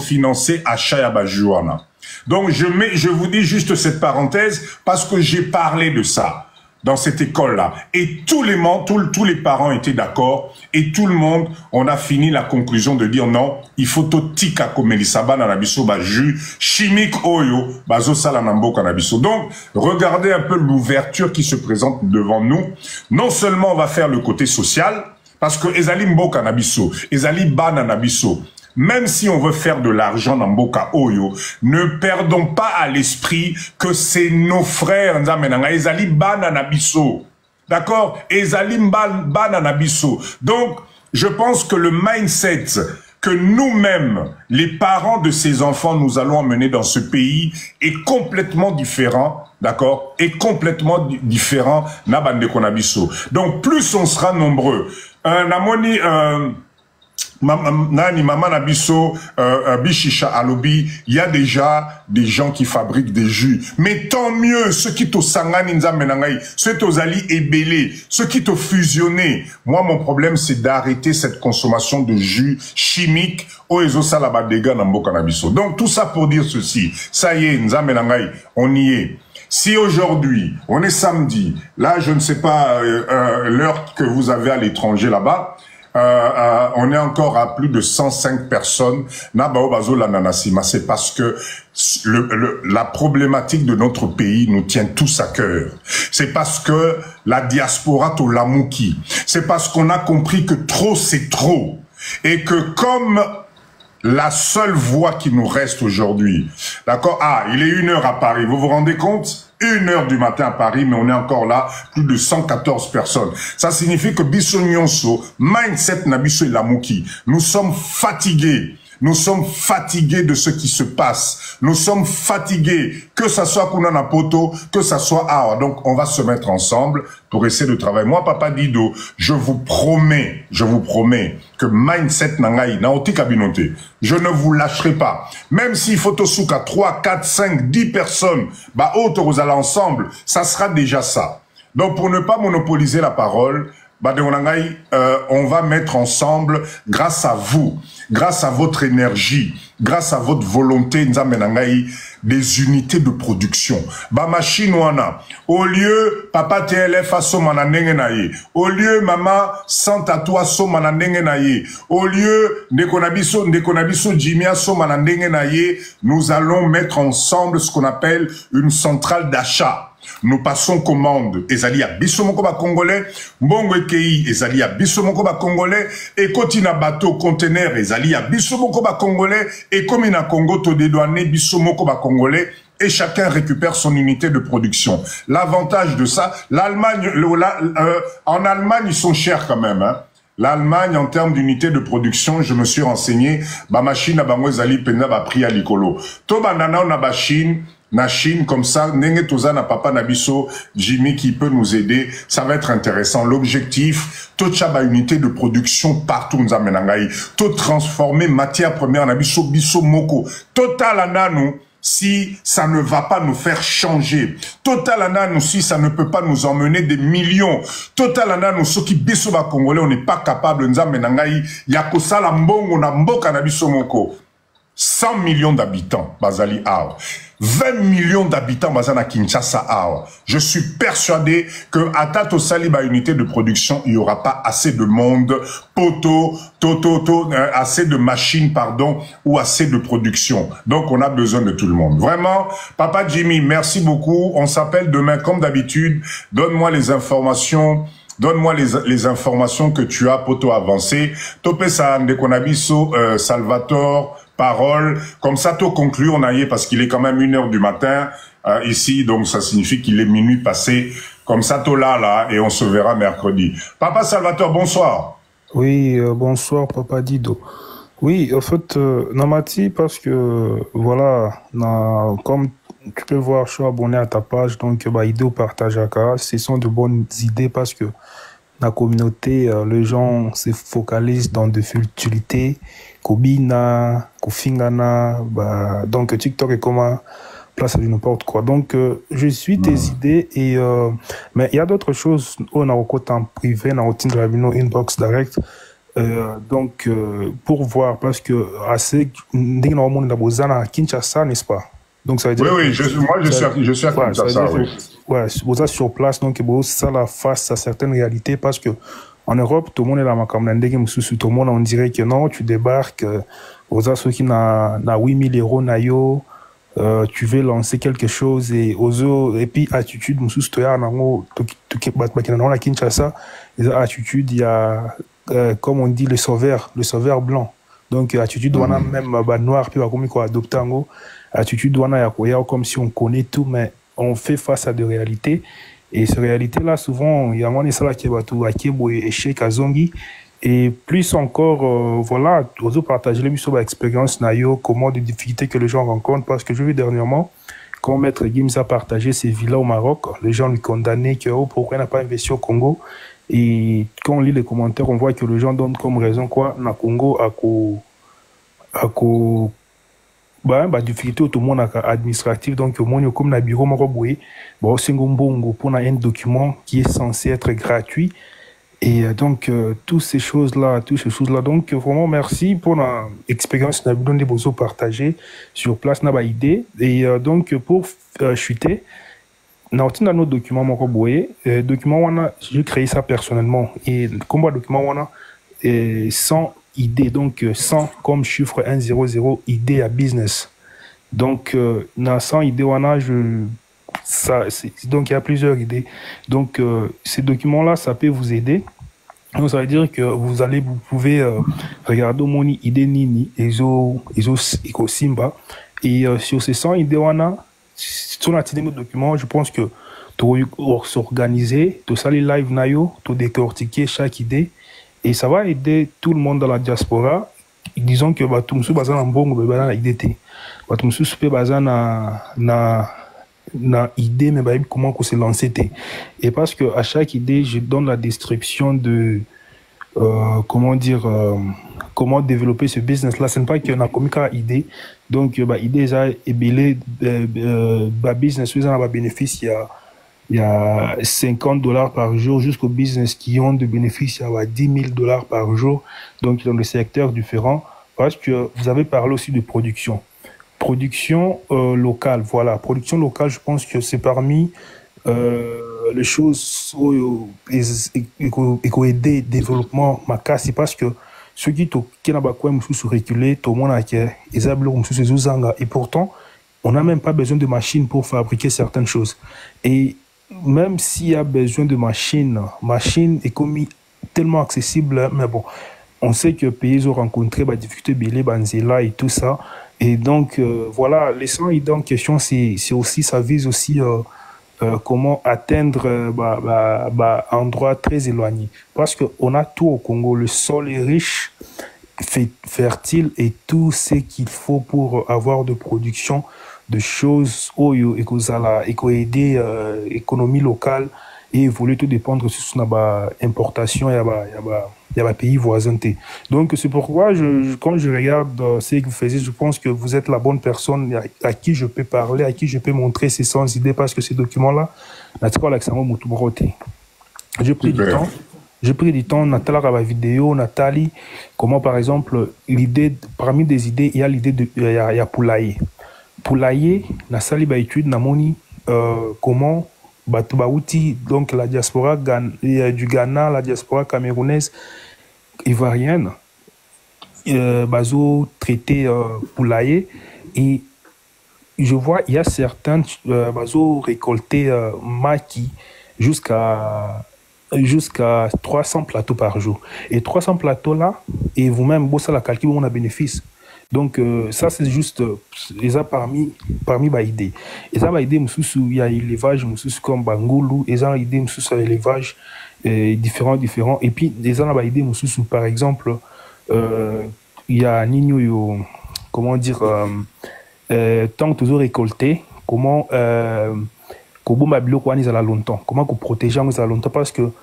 financer achat ya bajuana. Donc je vous dis juste cette parenthèse parce que j'ai parlé de ça dans cette école-là. Et tous les parents étaient d'accord. Et tout le monde, on a fini la conclusion de dire non, il faut tout tika comme Elisaba na nabiso ba jus chimique oyo, bazo sala nambo kanabiso. Donc, regardez un peu l'ouverture qui se présente devant nous. Non seulement on va faire le côté social, parce que ezali mbo kanabiso, ezali ba na nabiso. Même si on veut faire de l'argent dans Mboka Oyo, ne perdons pas à l'esprit que c'est nos frères, Ezali Bananabiso. D'accord? Ezali Bananabiso. Donc, je pense que le mindset que nous-mêmes, les parents de ces enfants, nous allons emmener dans ce pays est complètement différent. D'accord? Est complètement différent. Donc, plus on sera nombreux. Namoni, Nani Maman Nabiso, Bishisha Alobi, il y a déjà des gens qui fabriquent des jus. Mais tant mieux, ceux qui te sangani nzamenangai, ceux qui te ali ébélé, ceux qui te fusionné. Moi, mon problème, c'est d'arrêter cette consommation de jus chimiques au ezo salaba dega namboka nabiso. Donc, tout ça pour dire ceci. Ça y est, nzamenangai, on y est. Si aujourd'hui, on est samedi, là, je ne sais pas l'heure que vous avez à l'étranger là-bas, on est encore à plus de 105 personnes. C'est parce que la problématique de notre pays nous tient tous à cœur. C'est parce que la diaspora to lamouki. C'est parce qu'on a compris que trop c'est trop. Et que comme la seule voie qui nous reste aujourd'hui, d'accord? Ah, il est 1h à Paris. Vous vous rendez compte? 1h du matin à Paris, mais on est encore là, plus de 114 personnes. Ça signifie que Bisso Nyonso, mindset Nabiso et Lamouki, nous sommes fatigués. Nous sommes fatigués de ce qui se passe. Nous sommes fatigués, que ça soit Kunana Poto, que ça soit Awa. Donc, on va se mettre ensemble pour essayer de travailler. Moi, Papa Dido, je vous promets que mindset Nangaï, Naoti Kabinote, je ne vous lâcherai pas. Même s'il faut Tosuka 3, 4, 5, 10 personnes, bah, autres à l'ensemble, ça sera déjà ça. Donc, pour ne pas monopoliser la parole, on va mettre ensemble, grâce à vous, grâce à votre énergie, grâce à votre volonté, des unités de production. Machine wana, au lieu papa TLF a somana nengenaye, au lieu maman sans tatouage somana nengenaye, au lieu nekonabiso Jimmy a somana nengenaye, nous allons mettre ensemble ce qu'on appelle une centrale d'achat. Nous passons commande. Ezali ya biso moko ba congolais, mbongo ekei ezali ya biso moko ba congolais, et kotina bateau conteneur ezali ya biso moko ba congolais, et comme na Congo to dédouané biso moko ba congolais, et chacun récupère son unité de production. L'avantage de ça, l'Allemagne, en Allemagne, ils sont chers quand même, hein. L'Allemagne, en termes d'unité de production, je me suis renseigné, ba machine à bangwezali penda ba prix à l'icolo. To banana on a ba Chine, na Chine, comme ça, nenge toza na papa nabiso, Jimmy qui peut nous aider, ça va être intéressant. L'objectif, to chaba unité de production partout, nous amenangai, to transformer matière première nabiso, biso moko, total ananu, si ça ne va pas nous faire changer. Total Ananou, si ça ne peut pas nous emmener des millions. Total Ananou, ceux qui biso ba Congolais, on n'est pas capable, nous amenangai, yakosa la mbongo na mboka na biso moko. 100 millions d'habitants, Bazali Awa. 20 millions d'habitants, Bazana Kinshasa Awa. Je suis persuadé que à Tato Saliba unité de production, il n'y aura pas assez de monde, assez de machines, pardon, ou assez de production. Donc, on a besoin de tout le monde. Vraiment, Papa Jimmy, merci beaucoup. On s'appelle demain, comme d'habitude. Donne-moi les informations. Donne-moi les informations que tu as pour avancer. Topé ça, Ndekonabiso, Salvatore, Parole. Comme ça, tout conclut, on a y est parce qu'il est quand même 1h du matin ici. Donc, ça signifie qu'il est minuit passé. Comme ça, tout là, et on se verra mercredi. Papa Salvatore, bonsoir. Oui, bonsoir, Papa Dido. Oui, en fait, Namati, parce que, voilà, comme tu peux voir, je suis abonné à ta page, donc, idée au partage à Kara, ce sont de bonnes idées parce que la communauté, les gens se focalisent dans de futilités, Kobina, Kofingana, donc TikTok est comme un place à n'importe quoi. Donc, je suis tes idées et, mais il y a d'autres choses, on a au côté en privé, on a au de la inbox direct. Donc, pour voir, parce que assez, à Kinshasa, n'est-ce pas? Donc, ça veut dire. Oui, moi, je suis à Kinshasa, oui. Ouais, vous êtes sur place, donc, ça la face à certaines réalités, parce que en Europe, tout le monde est là, tout le monde, on dirait que non, tu débarques, vous êtes ceux qui n'ont 8 000 euros, nayo, tu veux lancer quelque chose, et puis, attitude, Kinshasa, attitude, il y a, comme on dit, le sauveur blanc. Donc, attitude, on a même noir, puis on a adopté, attitude, on a comme si on connaît tout, mais on fait face à des réalités. Et ces réalités-là, souvent, il y a moins de ça qui est échec à Zongi. Et plus encore, voilà, on partager les sur l'expérience, comment des difficultés que les gens rencontrent. Parce que je vu dernièrement, quand Maître Gims a partagé ses villas au Maroc, les gens lui condamnaient que pourquoi il n'a pas investi au Congo. Et quand on lit les commentaires, on voit que les gens donnent comme raison quoi, na Congo difficulté tout le monde administratif, donc au monde comme na bureau moroboui c'est pour un document qui est censé être gratuit. Et donc toutes ces choses là, donc vraiment merci pour l'expérience que vous avez besoin partager sur place na idée. Et donc pour chuter dans nos documents moroboui document j'ai créé ça personnellement, et comme document sans idée, donc 100 comme chiffre 100 idée à business. Donc dans 100 idées donc il y a plusieurs idées. Donc ces documents là ça peut vous aider. Donc ça veut dire que vous pouvez regarder mon idée nini ezo simba, et sur ces 100 idées sur la de documents, je pense que tu s'organiser, tu saler live nayo, tu décortiquer chaque idée. Et ça va aider tout le monde dans la diaspora. Disons que tout le monde bazana mbongo na idée te. Tout le monde peut bazana na idée mais comment qu'on se lancer te. Et parce que à chaque idée, je donne la description de comment développer ce business là. Ce n'est pas qu'il y en a comme une idée. Donc idée ça est belé business vous en a bénéfice, il y a $50 par jour jusqu'au business qui ont de bénéfices à $10,000 par jour, donc dans des secteurs différents, parce que vous avez parlé aussi de production locale. Voilà, production locale, je pense que c'est parmi les choses qui ont aidé le développement makasi, parce que ceux qui n'ont pas reculé, tout le monde a et pourtant on n'a même pas besoin de machines pour fabriquer certaines choses. Et même s'il y a besoin de machine est comme tellement accessible, mais bon, on sait que les pays ont rencontré des difficultés, Banzela et tout ça, Et donc, voilà, les 100 idées en question, c'est aussi, ça vise aussi comment atteindre un endroit très éloigné. Parce qu'on a tout au Congo, le sol est riche, fertile et tout ce qu'il faut pour avoir de production de choses et qu'on aider l'économie locale et évoluer, tout dépendre sur la importation et la pays voisin. Donc c'est pourquoi quand je regarde ce que vous faites, je pense que vous êtes la bonne personne à qui je peux parler, à qui je peux montrer ces 100 idées, parce que ces documents-là, j'ai pris du temps. J'ai pris du temps, Nathalie a la vidéo, Nathalie, comment par exemple, parmi des idées, il y a l'idée de poulailler. Poulailler, Nathalie a étudié, comment donc la diaspora du Ghana, la diaspora camerounaise, ivoirienne, bazo traité poulailler, et je vois il y a certains bazo récoltés maquis jusqu'à 300 plateaux par jour. Et 300 plateaux là, et vous-même, vous la calcul, on a bénéfice. Donc, ça, c'est juste, ils ont parmi les idées. Ils ont idée, il y a l'élevage, comme Bangoulou, ils ont idée, l'élevage différent. Et puis, ils ont idée, par exemple, il y a Nino, comment dire, tant que toujours récolté, comment comment protéger longtemps, parce que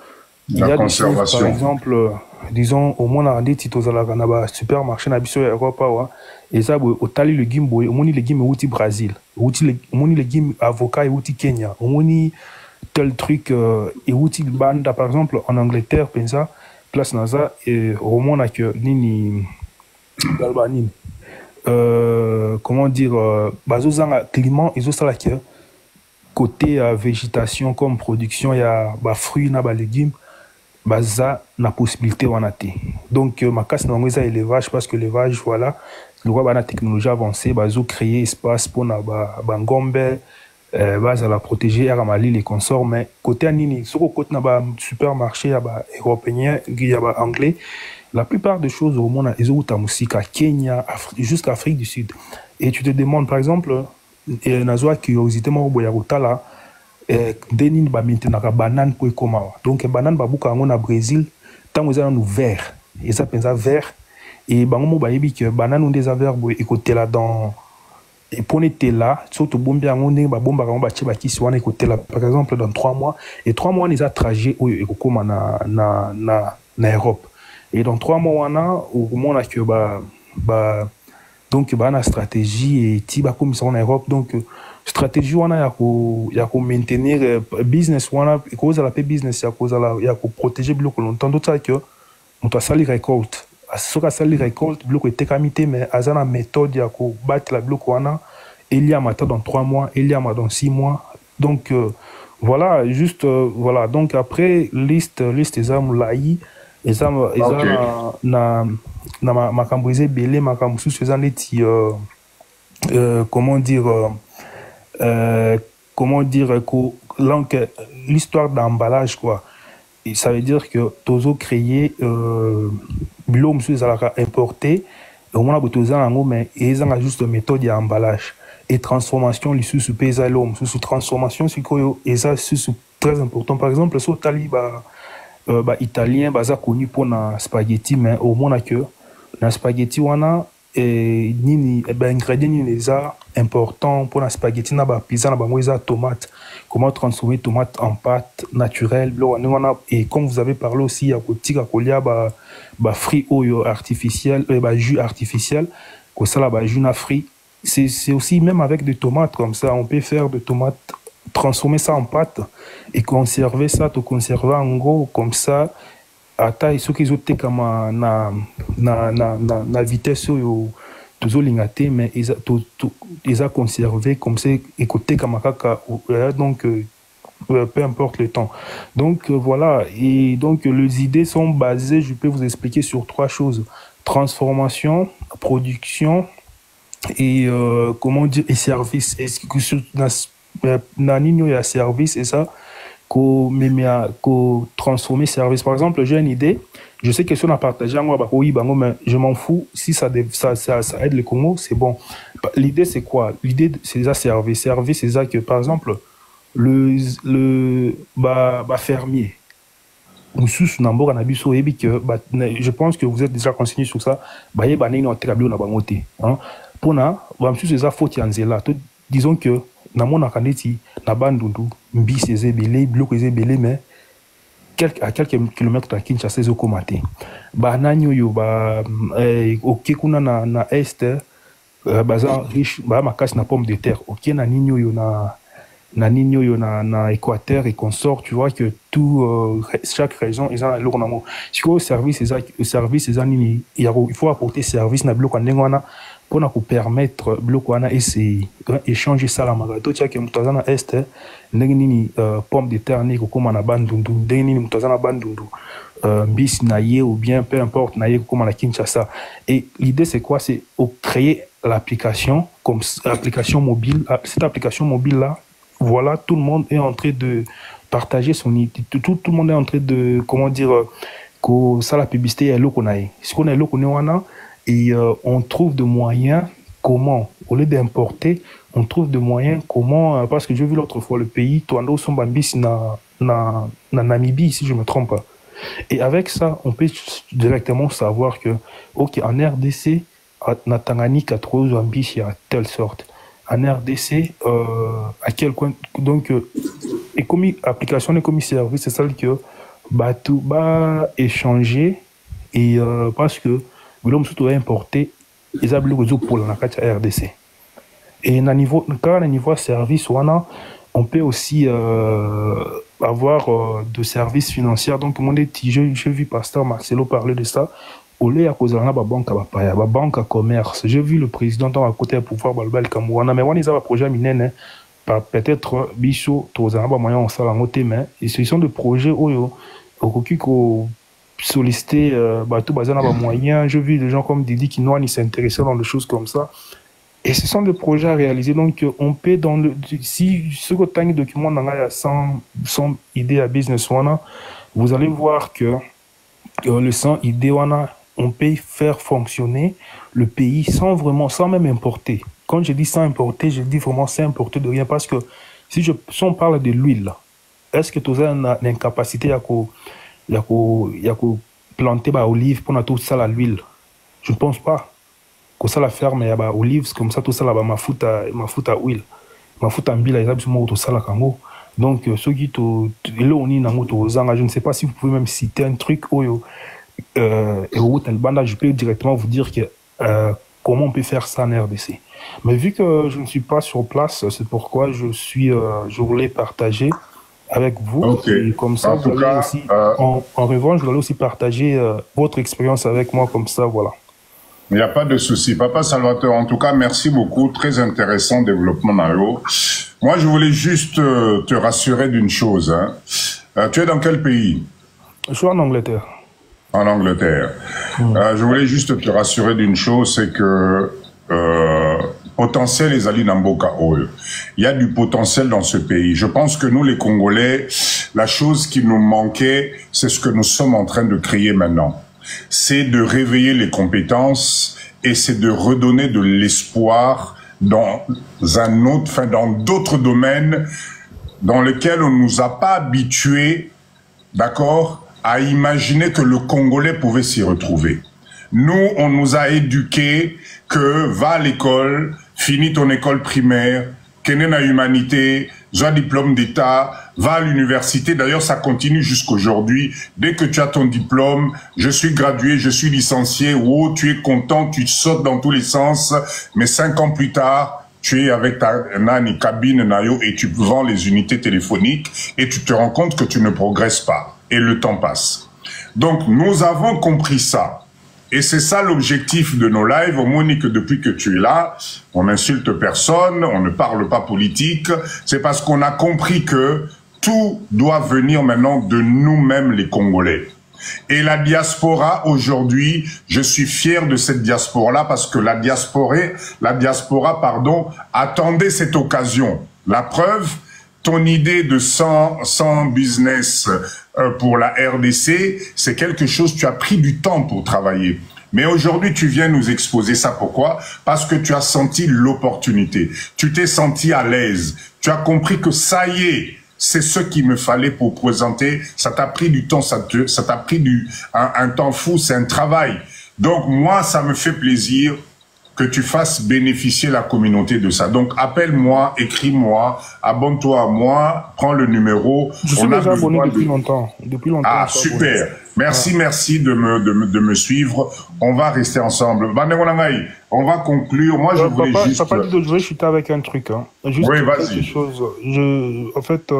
il y a des choses, par exemple, disons, au moins on a des titres dans le supermarché dans l'Europe, et ça, au tali le gimbo, au moins les gimbo outil Brésil, au moins les gimbo avocat et outil Kenya, au moins tel truc et outil banda, par exemple, en Angleterre, pensa, place NASA, et au moins on a que nini, galbanine, comment dire, bazozanga climat, ils ont ça là que côté végétation comme production, il y a fruits, il y a légumes, ça na possibilité on a donc ma casse dans les élevage, parce que l'élevage, voilà, le roi la technologie avancée, bazo créer espace pour na ngombe, base à la protéger à Mali les consorts. Mais côté anini sur côté na supermarché ya européen, ya anglais, la plupart des choses au monde ils ont ta musique à Kenya, jusqu'à Afrique du Sud. Et tu te demandes par exemple, nazoa curiosité mo boya là, denin ba maintenant banane pour comment, donc banane ba buka na Brésil tant vous avez nous vert, et ça pensa vert, et bango mo ba yebi que banane on des vert boy écouter là dans et ponete là surtout bombi on ne ba bomba ba tchi ba ki si on écouter là par exemple dans 3 mois, et 3 mois les a trajet au ekoma na Europe, et dans 3 mois on a au monde que donc bah na stratégie et tiba comme ça en Europe, donc stratégie on a ya ko maintenir business on a cause la business ya cause la ya ko protéger bloc longtemps, d'autres que on doit salir récolte à ce que salir récolte bloc était camité, mais azana méthode ya ko battre la bloc on a il y a matin dans 3 mois, il y a dans 6 mois, donc voilà, juste voilà, donc après liste des armes laï et ça na makambrisé belé makambusu faisant les comment dire l'histoire d'emballage quoi. Et ça veut dire que tozo créé l'homme sous importé au moins mais ils ont juste méthode d'emballage et transformation l'issue sous paysan l'homme sous transformation c'est quoi, et ça c'est très important. Par exemple sur taliba italien baza connu pour na spaghetti, mais au moins que na spaghetti wana nini ingrédients ni les important pour la spaghetti na ba pizza na ba moisa tomate, comment transformer tomate en pâte naturelle et comme vous avez parlé aussi à kotika kolia ba fruits oyo artificiel jus artificiel ko ça ba jus na fruits, c'est aussi même avec des tomates comme ça on peut faire de tomates, transformer ça en pâte et conserver ça, tout conserver en gros comme ça à taille ce qu'ils ont été comme na vitesse toujours lingaté, mais ils a conservé comme ça et côté comme donc peu importe le temps. Donc voilà, et donc les idées sont basées, je peux vous expliquer sur 3 choses: transformation, production et comment dire, et service. Est-ce que il y a service et ça qu'on transformer service. Par exemple, j'ai une idée, Je sais que si on a partagé, mais je m'en fous. Si ça aide le Congo, c'est bon. L'idée, c'est quoi? L'idée, c'est déjà servir. Servir, c'est ça que, par exemple, le fermier, je pense que vous êtes déjà renseigné sur ça. Disons que à quelques kilomètres de Kinshasa, ils ont commenté. Na est, riche, ma casse na pomme de terre. Ok, na nino yo na Équateur et consort, tu vois que tout chaque région ils ont leur nom. Si au service il faut apporter service na bloc en pour nous permettre bloc wana essayer échanger ça la magato tia que mutazana est nini pomme de terre ni ko na bandundu nini mutazana bandundu bis na ye ou bien peu importe na ye ko na Kinshasa. Et l'idée c'est quoi? C'est créer l'application comme application mobile. Cette application mobile là, voilà, tout le monde est en train de partager son idée. Tout le monde est en train de, comment dire, que ça la publicité est là qu'on a. Ce qu'on est là qu'on a, et on trouve des moyens comment, au lieu d'importer, on trouve des moyens comment, parce que j'ai vu l'autre fois le pays, Toando Sombambis na Namibie, si je ne me trompe pas. Et avec ça, on peut directement savoir que, ok, en RDC, na Tanganyika, Ambis, à telle sorte. En RDC, à quel coin, donc, application et comme service, c'est celle que tout va échanger et parce que l'homme surtout importé, ils ont besoin pour la RDC. Et quand on a niveau service, on peut aussi avoir de services financiers. Donc, j'ai vu Pasteur Marcelo parler de ça. Au lieu à cause de la banque à commerce, j'ai vu le président à côté pour pouvoir balbal Cameroun, mais on a un projet miné, peut-être bicho, tous un moyen on s'en a mais ce sont des projets où au solliciter tout bazar na moyen. J'ai vu des gens comme Didi qui nous s'intéressaient dans des choses comme ça. Et ce sont des projets à réaliser. Donc, on peut, dans le, si ce que tu as un document dans la 100 idées à business, vous allez voir que le 100 idées, on peut faire fonctionner le pays sans même importer. Quand je dis sans importer, je dis vraiment sans importer de rien. Parce que si on parle de l'huile, est-ce que tu as une incapacité à planter olive pour tout ça l'huile? Je ne pense pas. Que ça la ferme, il y a olives, comme ça, tout ça là, ma fout à huile. Ma fout à mbila, il y a tout ça là, kango. Donc, ceux qui je ne sais pas si vous pouvez même citer un truc je peux directement vous dire que comment on peut faire ça en RDC. Mais vu que je ne suis pas sur place, c'est pourquoi je voulais partager avec vous. Okay. Et comme ça, vous allez aussi, en revanche, vous allez aussi partager votre expérience avec moi, comme ça, voilà. Il n'y a pas de souci. Papa Salvatore, en tout cas, merci beaucoup. Très intéressant développement dans l'eau. Moi, je voulais juste te rassurer d'une chose. Hein. Tu es dans quel pays? Je suis en Angleterre. En Angleterre. Je voulais juste te rassurer d'une chose, c'est que potentiel les alliés Namboka Oil. Il y a du potentiel dans ce pays. Je pense que nous, les Congolais, la chose qui nous manquait, c'est ce que nous sommes en train de créer maintenant. C'est de réveiller les compétences et c'est de redonner de l'espoir dans dans d'autres domaines dans lesquels on nous a pas habitués, d'accord, à imaginer que le Congolais pouvait s'y retrouver. Nous, on nous a éduqués que va à l'école, finis ton école primaire, qu'est na humanité, j'ai un diplôme d'État, va à l'université. D'ailleurs, ça continue jusqu'aujourd'hui. Dès que tu as ton diplôme, je suis gradué, je suis licencié, oh, tu es content, tu sautes dans tous les sens. Mais 5 ans plus tard, tu es avec ta nani cabine nayo et tu vends les unités téléphoniques et tu te rends compte que tu ne progresses pas. Et le temps passe. Donc, nous avons compris ça. Et c'est ça l'objectif de nos lives. Au moins, que depuis que tu es là, on n'insulte personne, on ne parle pas politique. C'est parce qu'on a compris que tout doit venir maintenant de nous-mêmes, les Congolais. Et la diaspora, aujourd'hui, je suis fier de cette diaspora-là parce que la diaspora, attendait cette occasion. La preuve, ton idée de 100 business pour la RDC, c'est quelque chose, tu as pris du temps pour travailler. Mais aujourd'hui, tu viens nous exposer ça. Pourquoi? Parce que tu as senti l'opportunité. Tu t'es senti à l'aise. Tu as compris que ça y est, c'est ce qu'il me fallait pour présenter. Ça t'a pris du temps, ça t'a pris un temps fou, c'est un travail. Donc moi, ça me fait plaisir que tu fasses bénéficier la communauté de ça. Donc, appelle-moi, écris-moi, abonne-toi à moi, prends le numéro. Je suis déjà abonné depuis longtemps. Ah, super. Merci, merci de me suivre. On va rester ensemble. On va conclure. Moi, je voulais juste... Papa, je voudrais chuter avec un truc. Hein. Juste oui, vas-y. En fait...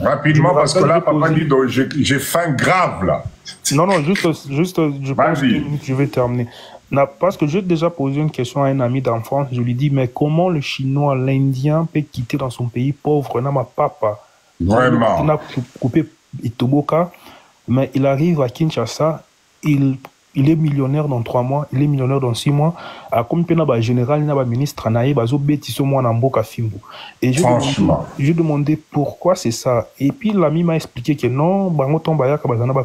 Rapidement, parce que là, papa dit, j'ai faim grave, là. Non, juste je pense que je vais terminer. Parce que j'ai déjà posé une question à un ami d'enfance, je lui dis, mais comment le Chinois, l'Indien peut quitter dans son pays pauvre, n'a ma papa. Vraiment. Il a coupé Itoboka, mais il arrive à Kinshasa, il est millionnaire dans 3 mois, il est millionnaire dans 6 mois, à comme il général, il y a un ministre, et je demandais pourquoi c'est ça. Et puis l'ami m'a expliqué que non,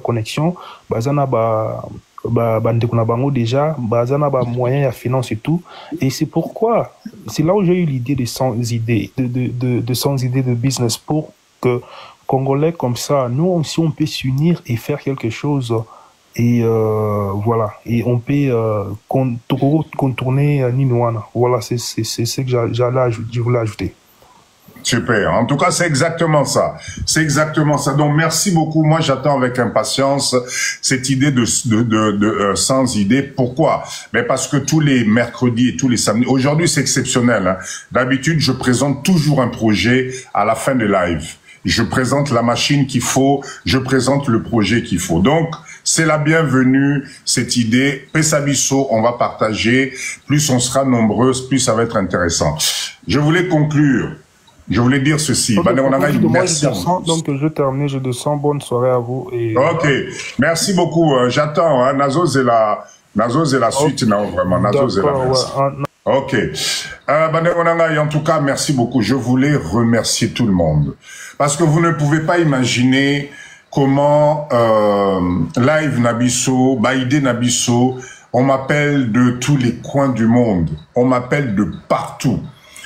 connexion, déjà, moyens à finance et tout. Et c'est pourquoi, c'est là où j'ai eu l'idée de 100 idées, de 100 idées de business pour que Congolais comme ça, nous aussi, on peut s'unir et faire quelque chose. Et voilà. Et on peut contourner Ninouana. Voilà, c'est ce que je voulais ajouter. Super. En tout cas, c'est exactement ça. C'est exactement ça. Donc, merci beaucoup. Moi, j'attends avec impatience cette idée de 100 idées. Pourquoi? Mais parce que tous les mercredis et tous les samedis, aujourd'hui, c'est exceptionnel. Hein. D'habitude, je présente toujours un projet à la fin des lives. Je présente la machine qu'il faut, je présente le projet qu'il faut. Donc, c'est la bienvenue, cette idée. Pesabiso, on va partager. Plus on sera nombreux, plus ça va être intéressant. Je voulais conclure. Je voulais dire ceci. Merci. Donc, je termine. Je descends. Bonne soirée à vous. Et, ok. Merci beaucoup. J'attends. Hein. Nazo, c'est la suite. Non, vraiment. Nazo, c'est la merci. Ok. En tout cas, merci beaucoup. Je voulais remercier tout le monde. Parce que vous ne pouvez pas imaginer comment Live Nabiso, Baïdé Nabiso, on m'appelle de tous les coins du monde. On m'appelle de partout.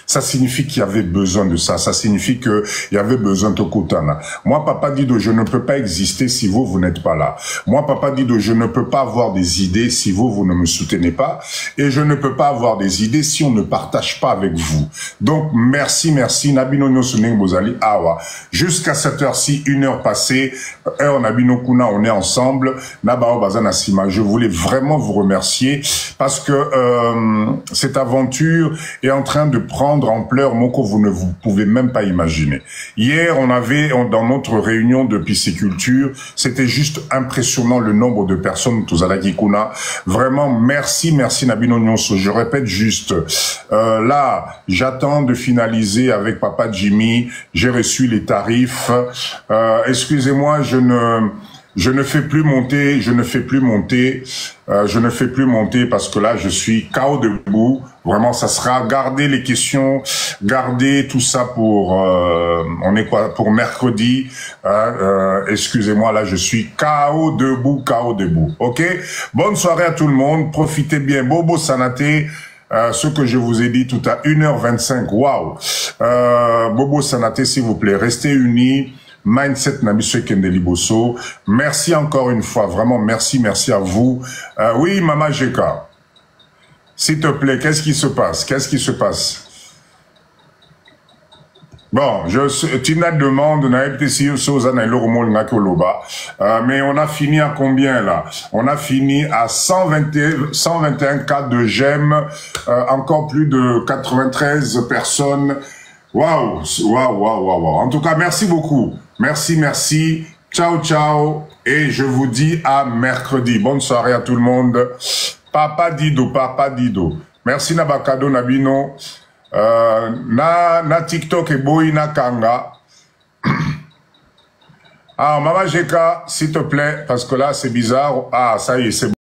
Ça signifie qu'il y avait besoin de ça. Ça signifie qu'il y avait besoin de Kotana. Moi, Papa Dido, je ne peux pas exister si vous n'êtes pas là. Moi, Papa Dido, je ne peux pas avoir des idées si vous ne me soutenez pas. Et je ne peux pas avoir des idées si on ne partage pas avec vous. Donc, merci. Nabino Nyosuneng Bozali Awa. Jusqu'à cette heure-ci, 1 heure passée, heure Nabino Kuna, on est ensemble. Nabao Bazana Sima. Je voulais vraiment vous remercier parce que cette aventure est en train de prendre ampleur, Moko, vous ne vous pouvez même pas imaginer. Hier, on avait, dans notre réunion de pisciculture, c'était juste impressionnant le nombre de personnes, Tozalakikuna. Vraiment, merci Nabino Nyonso. Je répète juste, là, j'attends de finaliser avec Papa Jimmy. J'ai reçu les tarifs. Excusez-moi, je ne fais plus monter parce que là, je suis KO debout. Vraiment, ça sera garder les questions, garder tout ça pour, on est quoi, pour mercredi. Excusez-moi, là, je suis KO debout. Ok? Bonne soirée à tout le monde. Profitez bien. Bobo Sanaté. Ce que je vous ai dit tout à 1h25. Waouh! Bobo Sanaté, s'il vous plaît, restez unis. Mindset Nabiso Kendeli Bosso. Merci encore une fois, vraiment merci à vous. Oui, Mama Jeka, s'il te plaît, qu'est-ce qui se passe? Bon, Tina demande, mais on a fini à combien là? On a fini à 121 cas de j'aime, encore plus de 93 personnes. Waouh. En tout cas, merci beaucoup. Merci. Ciao. Et je vous dis à mercredi. Bonne soirée à tout le monde. Papa Dido. Merci Nabakado Nabino. Na TikTok et Boina Kanga. Ah, Mama Jeka, s'il te plaît, parce que là, c'est bizarre. Ah, ça y est, c'est bon.